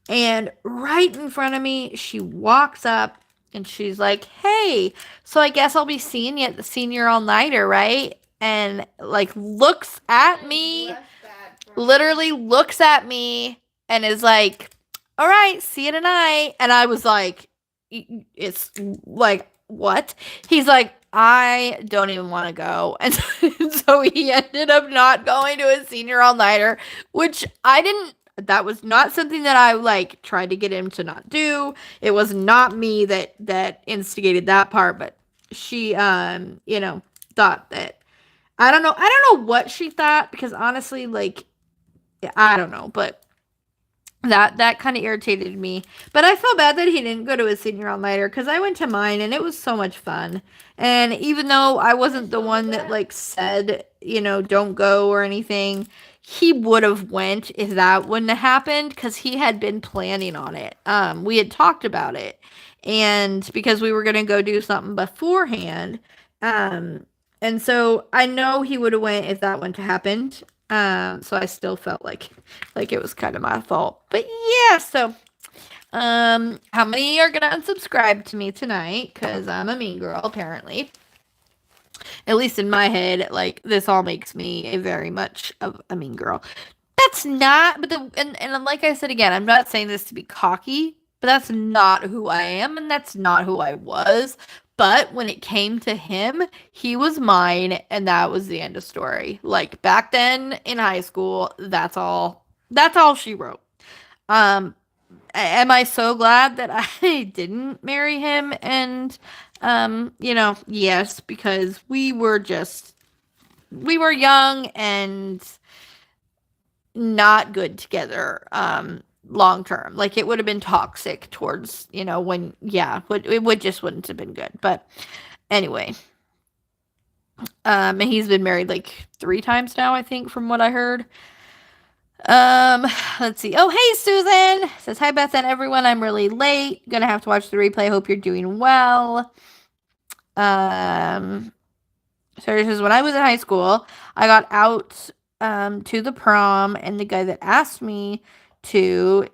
and right in front of me, she walks up and she's like, "Hey, so I guess I'll be seeing you at the senior all nighter, right?" And like looks at me, literally looks at me, and is like, "All right, see you tonight." And I was like, "It's like, what?" He's like, "I don't even want to go." And so he ended up not going to his senior all nighter, which I didn't. That was not something that I like tried to get him to not do. It was not me that instigated that part, but she thought that I don't know what she thought, because honestly, like, I don't know, but that kind of irritated me. But I felt bad that he didn't go to his senior all nighter, because I went to mine and it was so much fun. And even though I wasn't the one that like said, don't go or anything, he would have went if that wouldn't have happened, because he had been planning on it. We had talked about it, and because we were gonna go do something beforehand. Um, and so I know he would have went if that wouldn't have happened. So I still felt like it was kind of my fault. But yeah, so how many are gonna unsubscribe to me tonight? Because I'm a mean girl, apparently. At least in my head, like this all makes me a very much of a mean girl. That's not, but and like I said again, I'm not saying this to be cocky, but that's not who I am, and that's not who I was. But when it came to him, he was mine, and that was the end of story. Like back then in high school, that's all. That's all she wrote. Um, am I so glad that I didn't marry him? And yes, because we were young and not good together long term. Like it would have been toxic towards, when it would just wouldn't have been good. But anyway, and he's been married like 3 times now, I think, from what I heard. Um, let's see. Oh, hey, Susan says, "Hi, Beth and everyone. I'm really late. Gonna have to watch the replay. Hope you're doing well." Um, so it says, "When I was in high school, I got out to the prom, and the guy that asked me to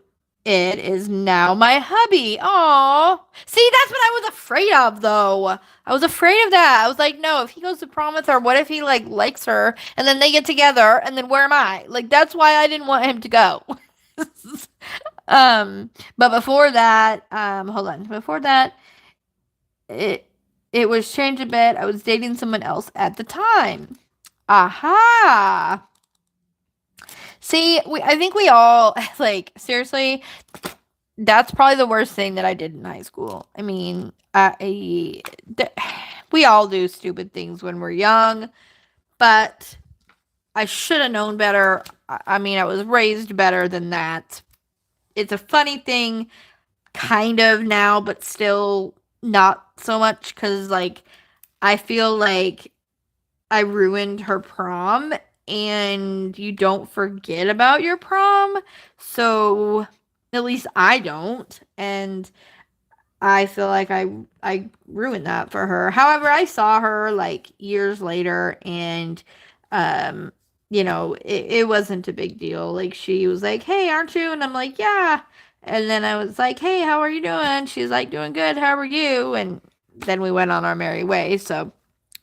it is now my hubby." Oh, see, that's what I was afraid of, though. I was afraid of that. I was like, no, if he goes to prom with her, what if he like likes her, and then they get together, and then where am I? Like, that's why I didn't want him to go. But before that, hold on. Before that, it it was changed a bit. I was dating someone else at the time. Aha. See, I think we all like seriously. That's probably the worst thing that I did in high school. I mean, we all do stupid things when we're young, but I should have known better. I mean, I was raised better than that. It's a funny thing, kind of now, but still not so much, because, like, I feel like I ruined her prom, and you don't forget about your prom. So at least I don't. And I feel like I ruined that for her. However, I saw her like years later, and um it wasn't a big deal. Like she was like, "Hey, aren't you?" And I'm like, "Yeah." And then I was like, "Hey, how are you doing?" She's like, "Doing good. How are you?" And then we went on our merry way. So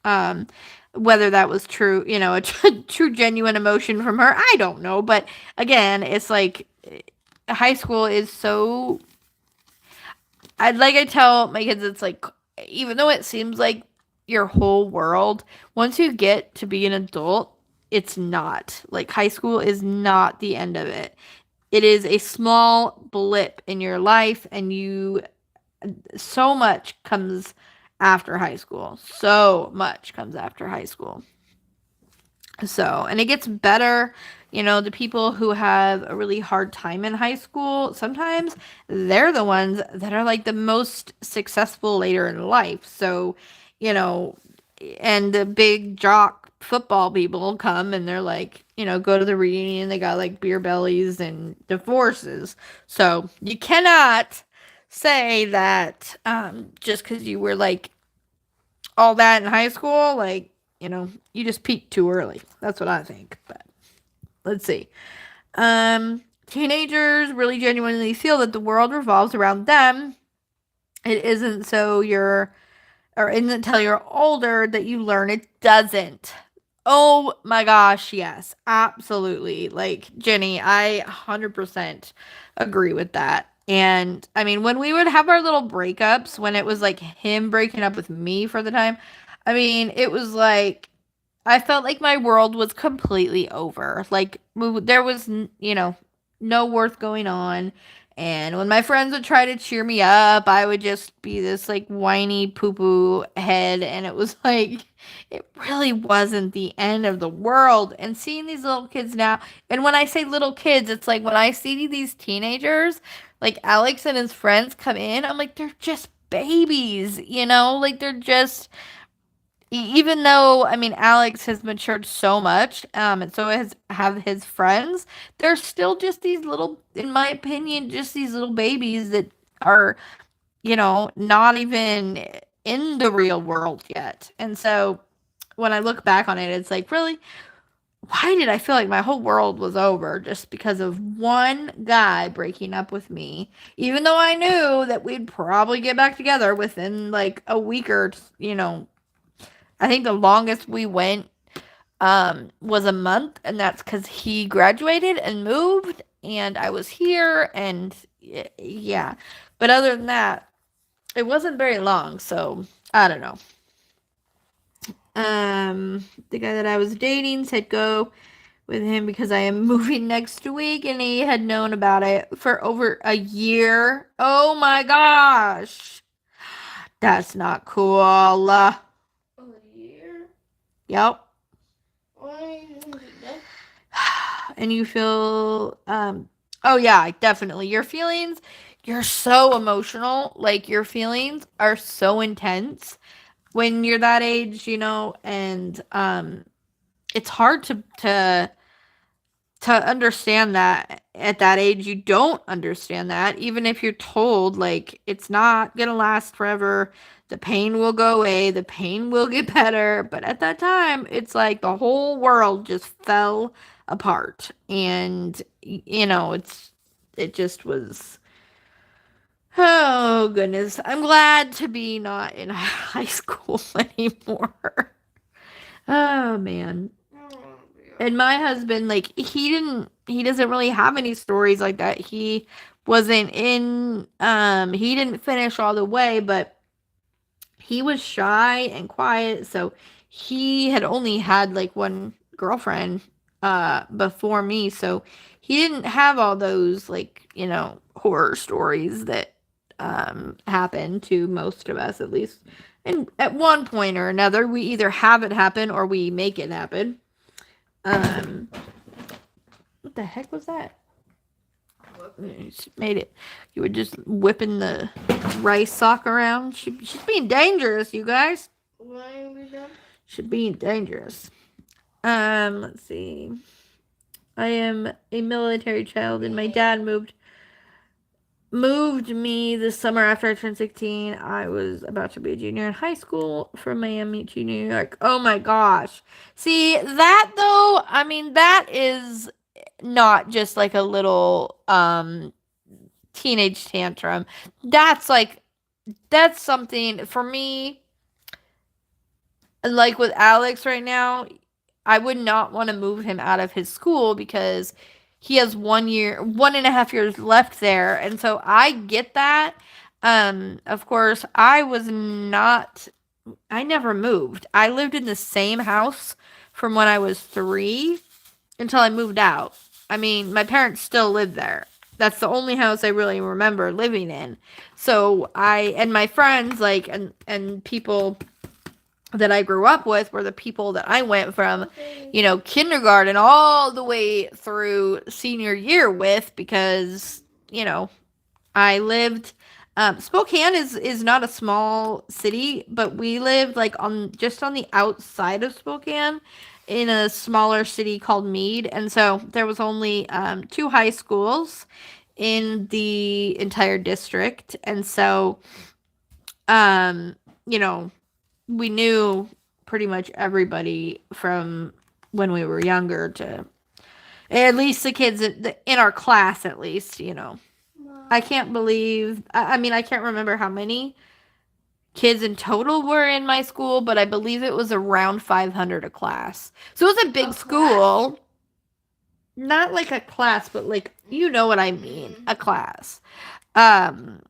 um whether that was true, a true genuine emotion from her, I don't know. But again, it's like high school is so I tell my kids, it's like, even though it seems like your whole world, once you get to be an adult, it's not. Like high school is not the end of it. It is a small blip in your life, and so much comes after high school. So much comes after high school. So, and it gets better. The people who have a really hard time in high school, sometimes they're the ones that are like the most successful later in life. So, you know, and the big jock football people come and they're like, go to the reunion, they got like beer bellies and divorces. So you cannot say that just because you were like all that in high school, like, you just peaked too early. That's what I think. But let's see. Teenagers really genuinely feel that the world revolves around them. It isn't so you're or isn't until you're older that you learn it doesn't. Oh my gosh, yes, absolutely. Like, Jenny, I 100% agree with that. And I mean, when we would have our little breakups, when it was like him breaking up with me for the time, I mean, it was like I felt like my world was completely over. Like, there was, no worth going on. And when my friends would try to cheer me up, I would just be this like whiny poo poo head. And it was like, it really wasn't the end of the world. And seeing these little kids now, and when I say little kids, it's like when I see these teenagers, like Alex and his friends come in, I'm like, they're just babies, Like they're just even though I mean Alex has matured so much, and so has have his friends, they're still just these little, in my opinion, just these little babies that are, not even in the real world yet. And so when I look back on it, it's like, really, why did I feel like my whole world was over just because of one guy breaking up with me? Even though I knew that we'd probably get back together within like a week or, I think the longest we went was a month, and that's because he graduated and moved, and I was here, and yeah. But other than that, it wasn't very long, so I don't know. The guy that I was dating said go with him because I am moving next week, and he had known about it for over a year. Oh my gosh, that's not cool. A year? Yep. Why didn't you get And you feel oh yeah, definitely your feelings, you're so emotional, like your feelings are so intense when you're that age, and it's hard to understand that at that age. You don't understand that even if you're told like it's not gonna last forever, the pain will go away, the pain will get better. But at that time it's like the whole world just fell apart. And it just was, oh goodness, I'm glad to be not in high school anymore. Oh man. And my husband, like, he doesn't really have any stories like that. He didn't finish all the way, but he was shy and quiet, so he had only had like one girlfriend before me, so he didn't have all those like, horror stories that happen to most of us, at least. And at one point or another, we either have it happen or we make it happen. Um, what the heck was that? You just made it. You were just whipping the rice sock around. She's being dangerous, you guys. Why are we done? She's being dangerous. Let's see. I am a military child, and my dad moved me this summer after I turned 16. I was about to be a junior in high school from Miami to New York. Oh my gosh. See, that though, I mean, that is not just like a little teenage tantrum. That's like that's something for me, like with Alex right now, I would not want to move him out of his school because he has 1 year, 1.5 years left there. And so I get that. Of course, I never moved. I lived in the same house from when I was 3 until I moved out. I mean, my parents still live there. That's the only house I really remember living in. So and my friends, like, and people that I grew up with were the people that I went from, kindergarten all the way through senior year with because, I lived. Spokane is not a small city, but we lived like on just on the outside of Spokane, in a smaller city called Meade, and so there was only two high schools in the entire district, and so um, you know we knew pretty much everybody from when we were younger to at least the kids in our class, at least. I can't believe, I mean, I can't remember how many kids in total were in my school, but I believe it was around 500 a class. So it was a big A school. Not like a class, but like, you know what I mean, a class. Um,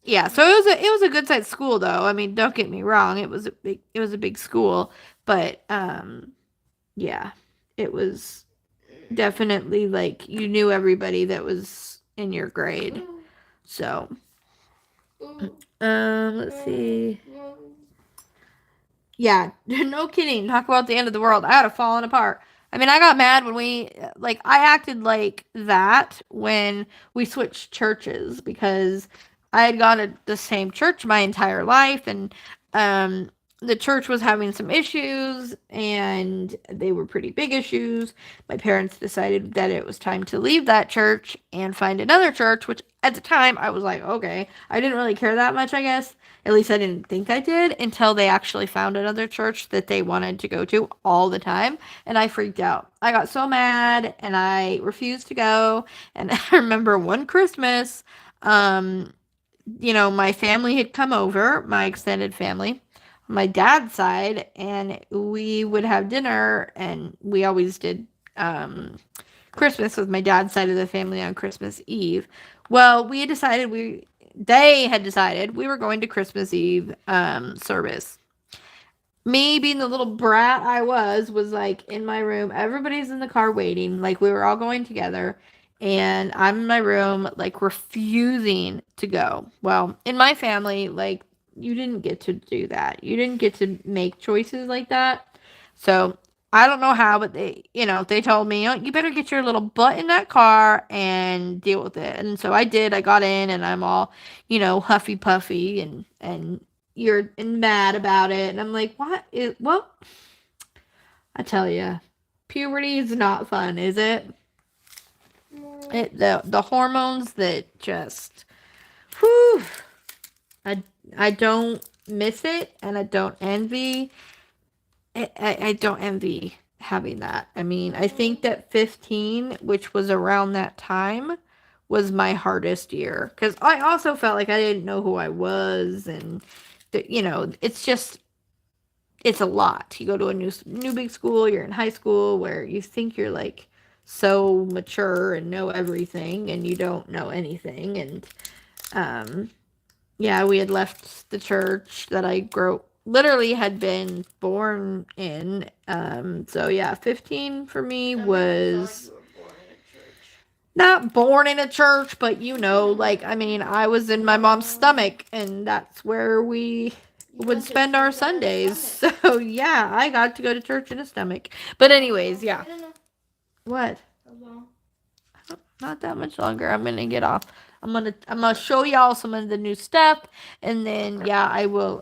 yeah, so it was a good sized school though. I mean, don't get me wrong, it was a big school, but yeah, it was definitely like you knew everybody that was in your grade. So, let's see. Yeah, no kidding. Talk about the end of the world. I would have fallen apart. I mean, I got mad when I acted like that when we switched churches because I had gone to the same church my entire life, and um, the church was having some issues, and they were pretty big issues. My parents decided that it was time to leave that church and find another church, which at the time I was like, okay, I didn't really care that much, I guess. At least I didn't think I did until they actually found another church that they wanted to go to all the time. And I freaked out. I got so mad and I refused to go. And I remember one Christmas, um, my family had come over, my extended family, my dad's side, and we would have dinner. And we always did Christmas with my dad's side of the family on Christmas Eve. Well, they had decided we were going to Christmas Eve service. Me being the little brat I was like in my room. Everybody's in the car waiting, like we were all going together, and I'm in my room, like refusing to go. Well, in my family, like you didn't get to do that. You didn't get to make choices like that. So I don't know how, but they told me, oh, you better get your little butt in that car and deal with it. And so I did. I got in, and I'm all, huffy puffy and you're mad about it, and I'm like, what is well I tell you, puberty is not fun, is it? The hormones that just whew, i I don't miss it, and I don't envy having that. I mean, I think that 15, which was around that time, was my hardest year because I also felt like I didn't know who I was, and it's a lot. You go to a new big school, you're in high school where you think you're like so mature and know everything, and you don't know anything. And um yeah, we had left the church that I literally had been born in. So yeah, 15 for me That makes it sound like was you were born in a church. not born in a church, but like, I mean, I was in my mom's stomach, and that's where we You would went to spend our church in a Sundays. stomach. So yeah, I got to go to church in a stomach. But anyways, yeah. I don't know. What? How long? Not that much longer. I'm gonna get off. I'm gonna show y'all some of the new stuff, and then yeah, I will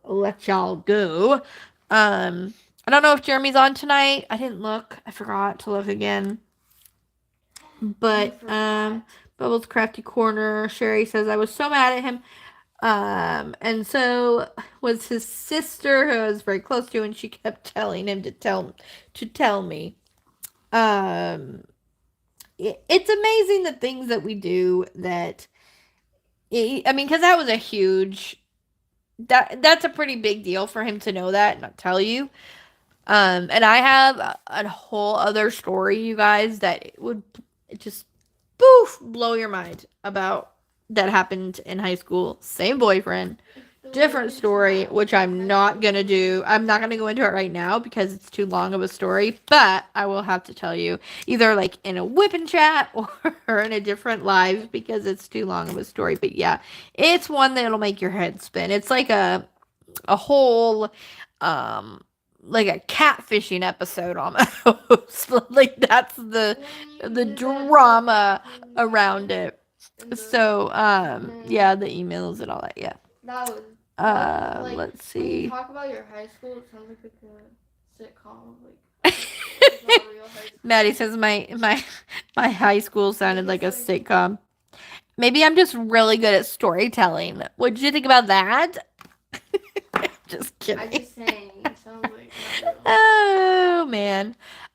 let y'all go. I don't know if Jeremy's on tonight. I didn't look. I forgot to look again. But Bubbles Crafty Corner, Sherry says I was so mad at him. And so was his sister, who I was very close to, and she kept telling him to tell me. Um, it's amazing the things that we do that. I mean, because that was a huge. That's a pretty big deal for him to know that and not tell you. And I have a whole other story, you guys, that it would just boof blow your mind about that happened in high school. Same boyfriend, different story, which I'm not gonna do. I'm not gonna go into it right now because it's too long of a story. But I will have to tell you either like in a whipping chat or in a different live because it's too long of a story. But yeah, it's one that'll make your head spin. It's like a a whole um like a catfishing episode almost. Like that's the drama around it. So yeah, the emails and all that. Yeah. That was Let's when you see. talk about your high school, it sounds like a sitcom. Like it's not real high school. Maddie says my high school sounded like a sitcom. Maybe I'm just really good at storytelling. What did you think about that? Just kidding. I'm just saying, it sounds like not real. Oh man.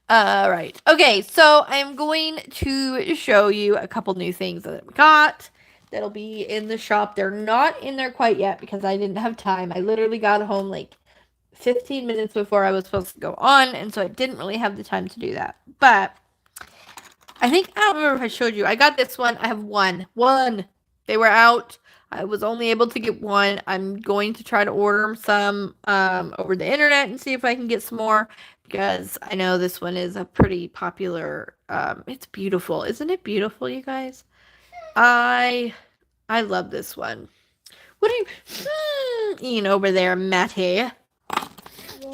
Right. Okay, so I'm going to show you a couple new things that we got that'll be in the shop. They're not in there quite yet because I didn't have time. I literally got home like 15 minutes before I was supposed to go on, and so I didn't really have the time to do that. But I think I don't remember if I showed you. I got this one. I have one. One. They were out. I was only able to get one. I'm going to try to order some over the internet and see if I can get some more because I know this one is a pretty popular. It's beautiful, isn't it beautiful, you guys? I I love this one. What are you eating over there, Matty?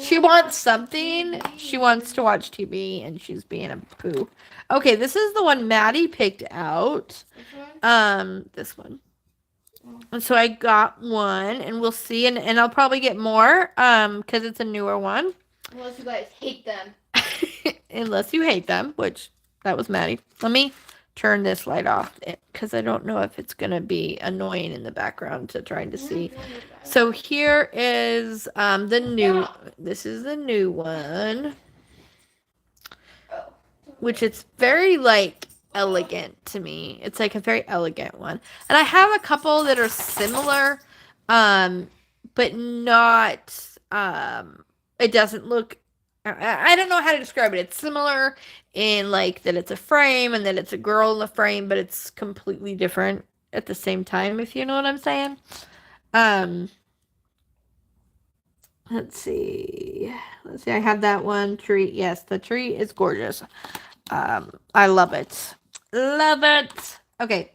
She wants something. She wants to watch TV, and she's being a poo. Okay, this is the one Maddie picked out. This one. And so I got one, and we'll see, and I'll probably get more, because it's a newer one. Unless you guys hate them. Unless you hate them, which that was Maddie. Let me turn this light off because I don't know if it's gonna be annoying in the background to trying to see. So here is the new. This is the new one, which is very like elegant to me. It's like a very elegant one, and I have a couple that are similar, but not. It doesn't look. I don't know how to describe it. It's similar in like that it's a frame and that it's a girl in the frame, but it's completely different at the same time, if you know what I'm saying. Um, let's see. Let's see. I have that one tree. Yes, the tree is gorgeous. I love it. Love it. Okay.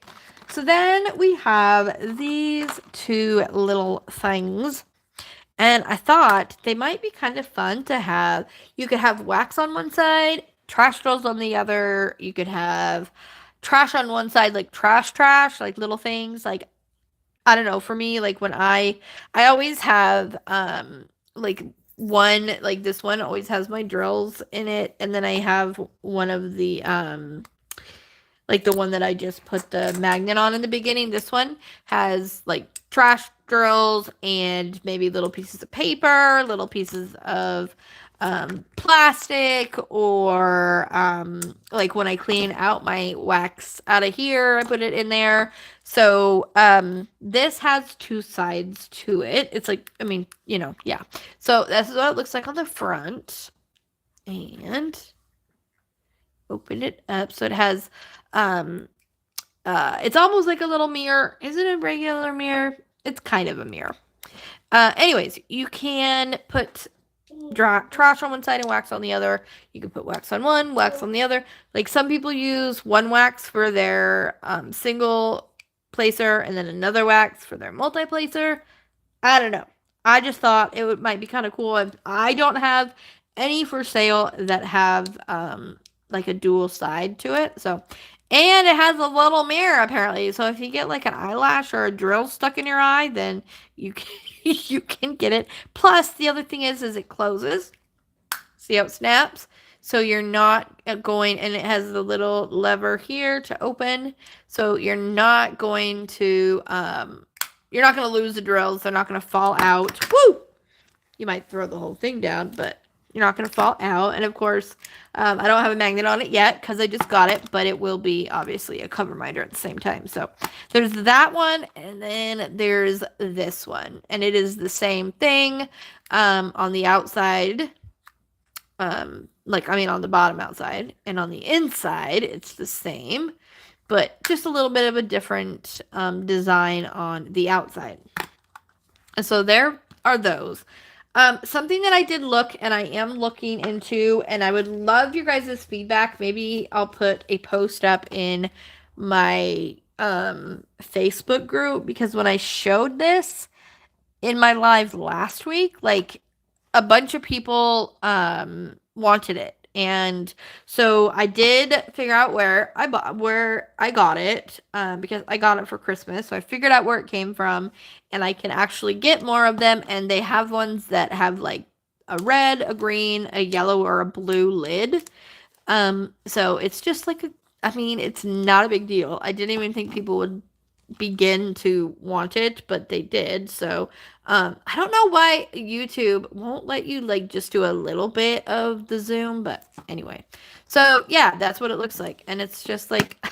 So then we have these two little things. And I thought they might be kind of fun to have. You could have wax on one side, trash dolls on the other. You could have trash on one side, like trash, like little things. Like I don't know. For me, like when I always have like one like this one always has my drills in it, and then I have one of the like the one that I just put the magnet on in the beginning. This one has like trash drills and maybe little pieces of paper, little pieces of plastic, or like when I clean out my wax out of here, I put it in there. So this has two sides to it. It's like, I mean, you know, yeah. So this is what it looks like on the front. And open it up. So it has it's almost like a little mirror. Is it a regular mirror? It's kind of a mirror. Anyways, you can put trash on one side and wax on the other. You can put wax on one, wax on the other. Like some people use one wax for their single placer and then another wax for their multi-placer. I don't know. I just thought might be kind of cool. I don't have any for sale that have like a dual side to it. So, and it has a little mirror apparently. So if you get like an eyelash or a drill stuck in your eye, then you can, you can get it. Plus, the other thing is it closes. See how it snaps? So you're not going, and it has the little lever here to open. So you're not going to lose the drills. They're not going to fall out. Woo! You might throw the whole thing down, but you're not going to fall out. And of course, I don't have a magnet on it yet because I just got it, but it will be obviously a cover minder at the same time. So there's that one, and then there's this one, and it is the same thing on the outside. Like, I mean, on the bottom outside, and on the inside, it's the same, but just a little bit of a different design on the outside. And so there are those. Something that I did look and I am looking into, and I would love your guys' feedback. Maybe I'll put a post up in my Facebook group, because when I showed this, in my live last week, like a bunch of people wanted it. And so I did figure out where I got it because I got it for Christmas. So I figured out where it came from and I can actually get more of them, and they have ones that have like a red, a green, a yellow, or a blue lid. So it's just like I mean, it's not a big deal. I didn't even think people would begin to want it, but they did. So, I don't know why YouTube won't let you like just do a little bit of the zoom, but anyway. So, yeah, that's what it looks like. And it's just like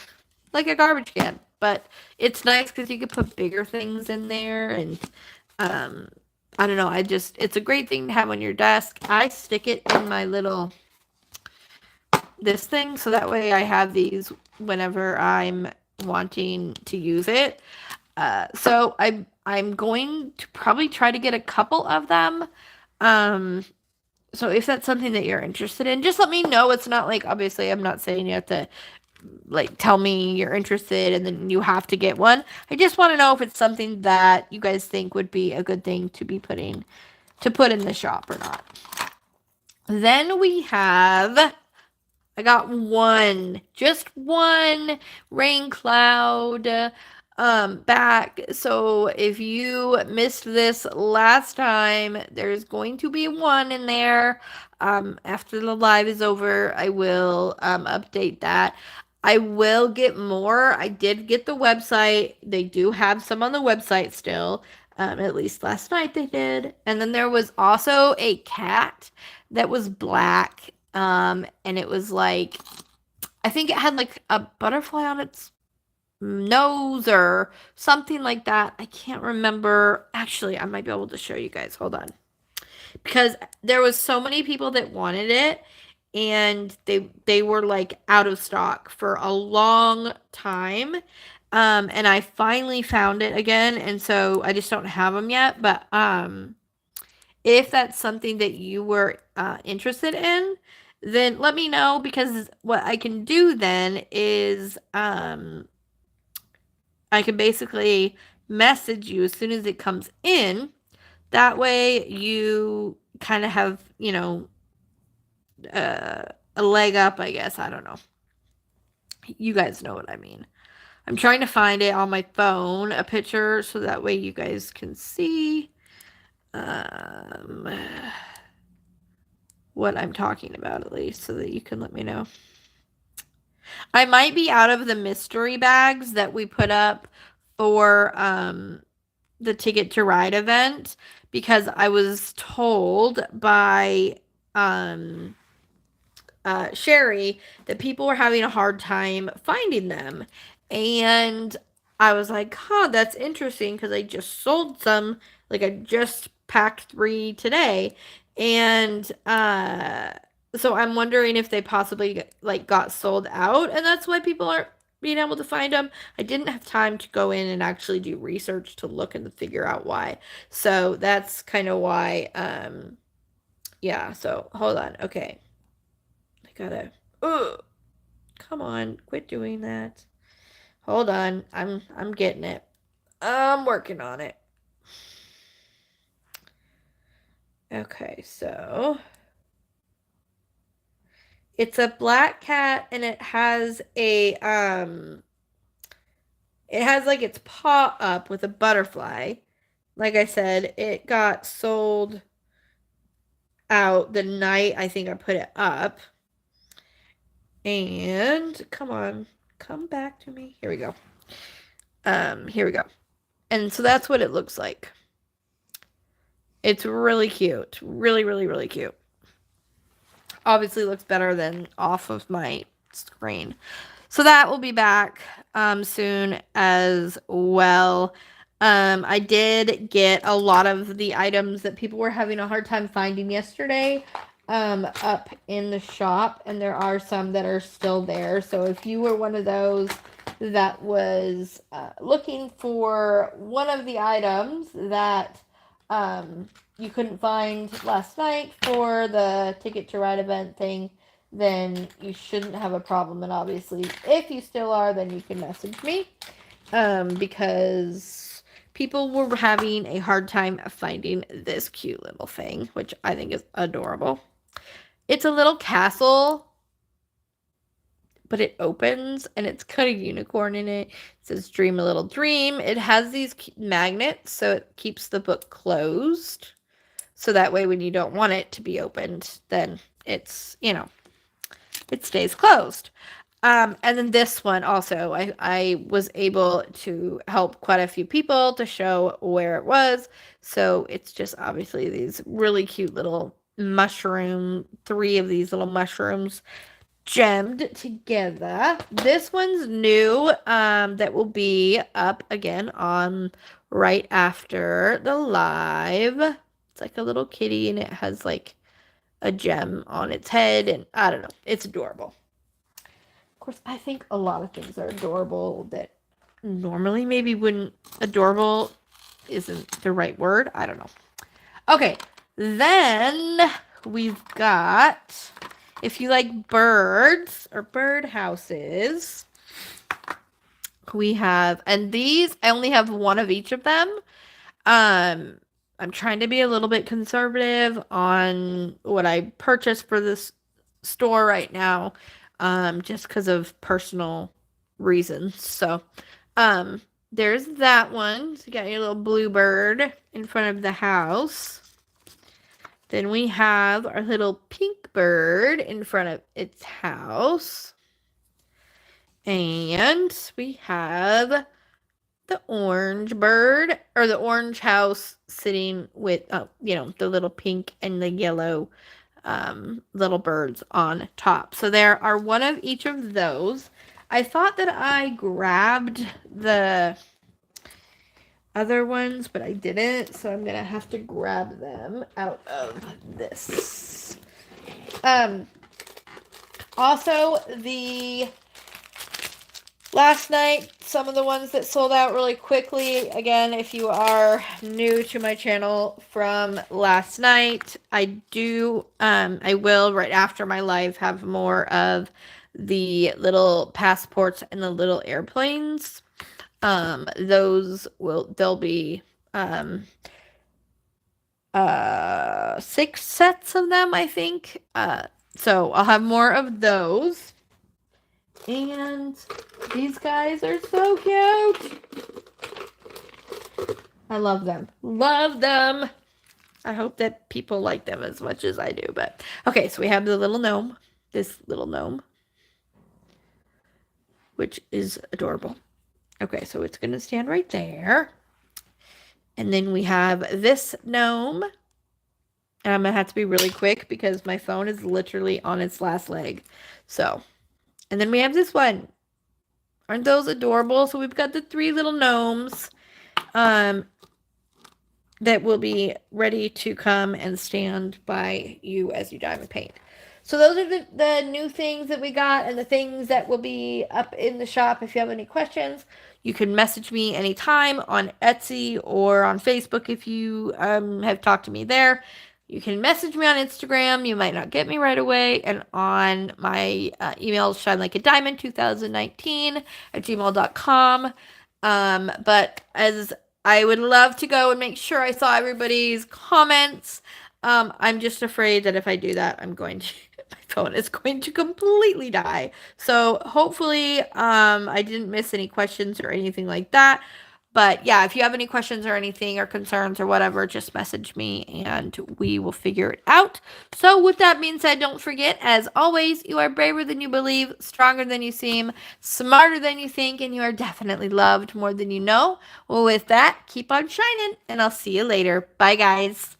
like a garbage can, but it's nice cuz you could put bigger things in there, and um I don't know, it's a great thing to have on your desk. I stick it in my little this thing so that way I have these whenever I'm wanting to use it. So I'm going to probably try to get a couple of them. Um, so if that's something that you're interested in, just let me know. It's not like obviously I'm not saying you have to like tell me you're interested and then you have to get one. I just want to know if it's something that you guys think would be a good thing to be to put in the shop or not. Then we have I got just one rain cloud back. So if you missed this last time, there's going to be one in there. After the live is over, I will update that. I will get more. I did get the website. They do have some on the website still. At least last night they did. And then there was also a cat that was black. And it was like, I think it had like a butterfly on its nose or something like that. I can't remember. Actually, I might be able to show you guys. Hold on. Because there was so many people that wanted it, and they were like out of stock for a long time. And I finally found it again, and so I just don't have them yet, but if that's something that you were interested in, then let me know, because what I can do then is I can basically message you as soon as it comes in. That way you kind of have, uh, a leg up, I guess. I don't know. You guys know what I mean. I'm trying to find it on my phone, a picture, so that way you guys can see. Um, what I'm talking about, at least, so that you can let me know. I might be out of the mystery bags that we put up for the Ticket to Ride event, because I was told by Sherry that people were having a hard time finding them. And I was like, huh, that's interesting, because I just sold some. Like, I just packed 3 today. And so I'm wondering if they possibly like got sold out, and that's why people aren't being able to find them. I didn't have time to go in and actually do research to look and to figure out why. So that's kind of why yeah, so hold on. Okay. I gotta. Ugh. Come on, quit doing that. Hold on, I'm getting it. I'm working on it. Okay, so it's a black cat, and it has like its paw up with a butterfly. Like I said, it got sold out the night I think I put it up. And come on, come back to me. Here we go. Here we go. And so that's what it looks like. It's really cute. Really, really, really cute. Obviously looks better than off of my screen. So that will be back soon as well. I did get a lot of the items that people were having a hard time finding yesterday up in the shop, and there are some that are still there. So if you were one of those that was looking for one of the items that you couldn't find last night for the Ticket to Ride event thing, then you shouldn't have a problem. And obviously, if you still are, then you can message me because people were having a hard time finding this cute little thing, which I think is adorable. It's a little castle, but it opens and it's got a unicorn in it. It says dream a little dream. It has these magnets, so it keeps the book closed. So that way when you don't want it to be opened, then it's, it stays closed. And then this one also, I was able to help quite a few people to show where it was. So it's just obviously these really cute little mushroom, 3 of these little mushrooms gemmed together. This one's new, that will be up again on right after the live. It's like a little kitty and it has like a gem on its head, and I don't know, it's adorable. Of course, I think a lot of things are adorable that normally maybe wouldn't. Adorable isn't the right word. I don't know. Okay, then we've got, if you like birds or bird houses, we have, and these, I only have one of each of them. I'm trying to be a little bit conservative on what I purchased for this store right now, just because of personal reasons. So, there's that one. So you got your little bluebird in front of the house. Then we have our little pink bird in front of its house. And we have the orange bird, or the orange house, sitting with, the little pink and the yellow little birds on top. So there are one of each of those. I thought that I grabbed the other ones, but I didn't, so I'm gonna have to grab them out of this. Also, the last night, some of the ones that sold out really quickly. Again, if you are new to my channel from last night, I will, right after my live, have more of the little passports and the little airplanes. They'll be 6 sets of them, I think. So I'll have more of those. And these guys are so cute. I love them. Love them. I hope that people like them as much as I do. But okay, so we have the little gnome. This little gnome, which is adorable. Okay, so it's going to stand right there. And then we have this gnome. And I'm going to have to be really quick because my phone is literally on its last leg. So, and then we have this one. Aren't those adorable? So we've got the 3 little gnomes that will be ready to come and stand by you as you diamond paint. So those are the new things that we got and the things that will be up in the shop. If you have any questions, you can message me anytime on Etsy or on Facebook if you have talked to me there. You can message me on Instagram. You might not get me right away. And on my email, shinelikeadiamond2019@gmail.com. But as I would love to go and make sure I saw everybody's comments. I'm just afraid that if I do that, my phone is going to completely die. So hopefully, I didn't miss any questions or anything like that. But yeah, if you have any questions or anything or concerns or whatever, just message me and we will figure it out. So with that being said, don't forget, as always, you are braver than you believe, stronger than you seem, smarter than you think, and you are definitely loved more than you know. Well, with that, keep on shining, and I'll see you later. Bye, guys.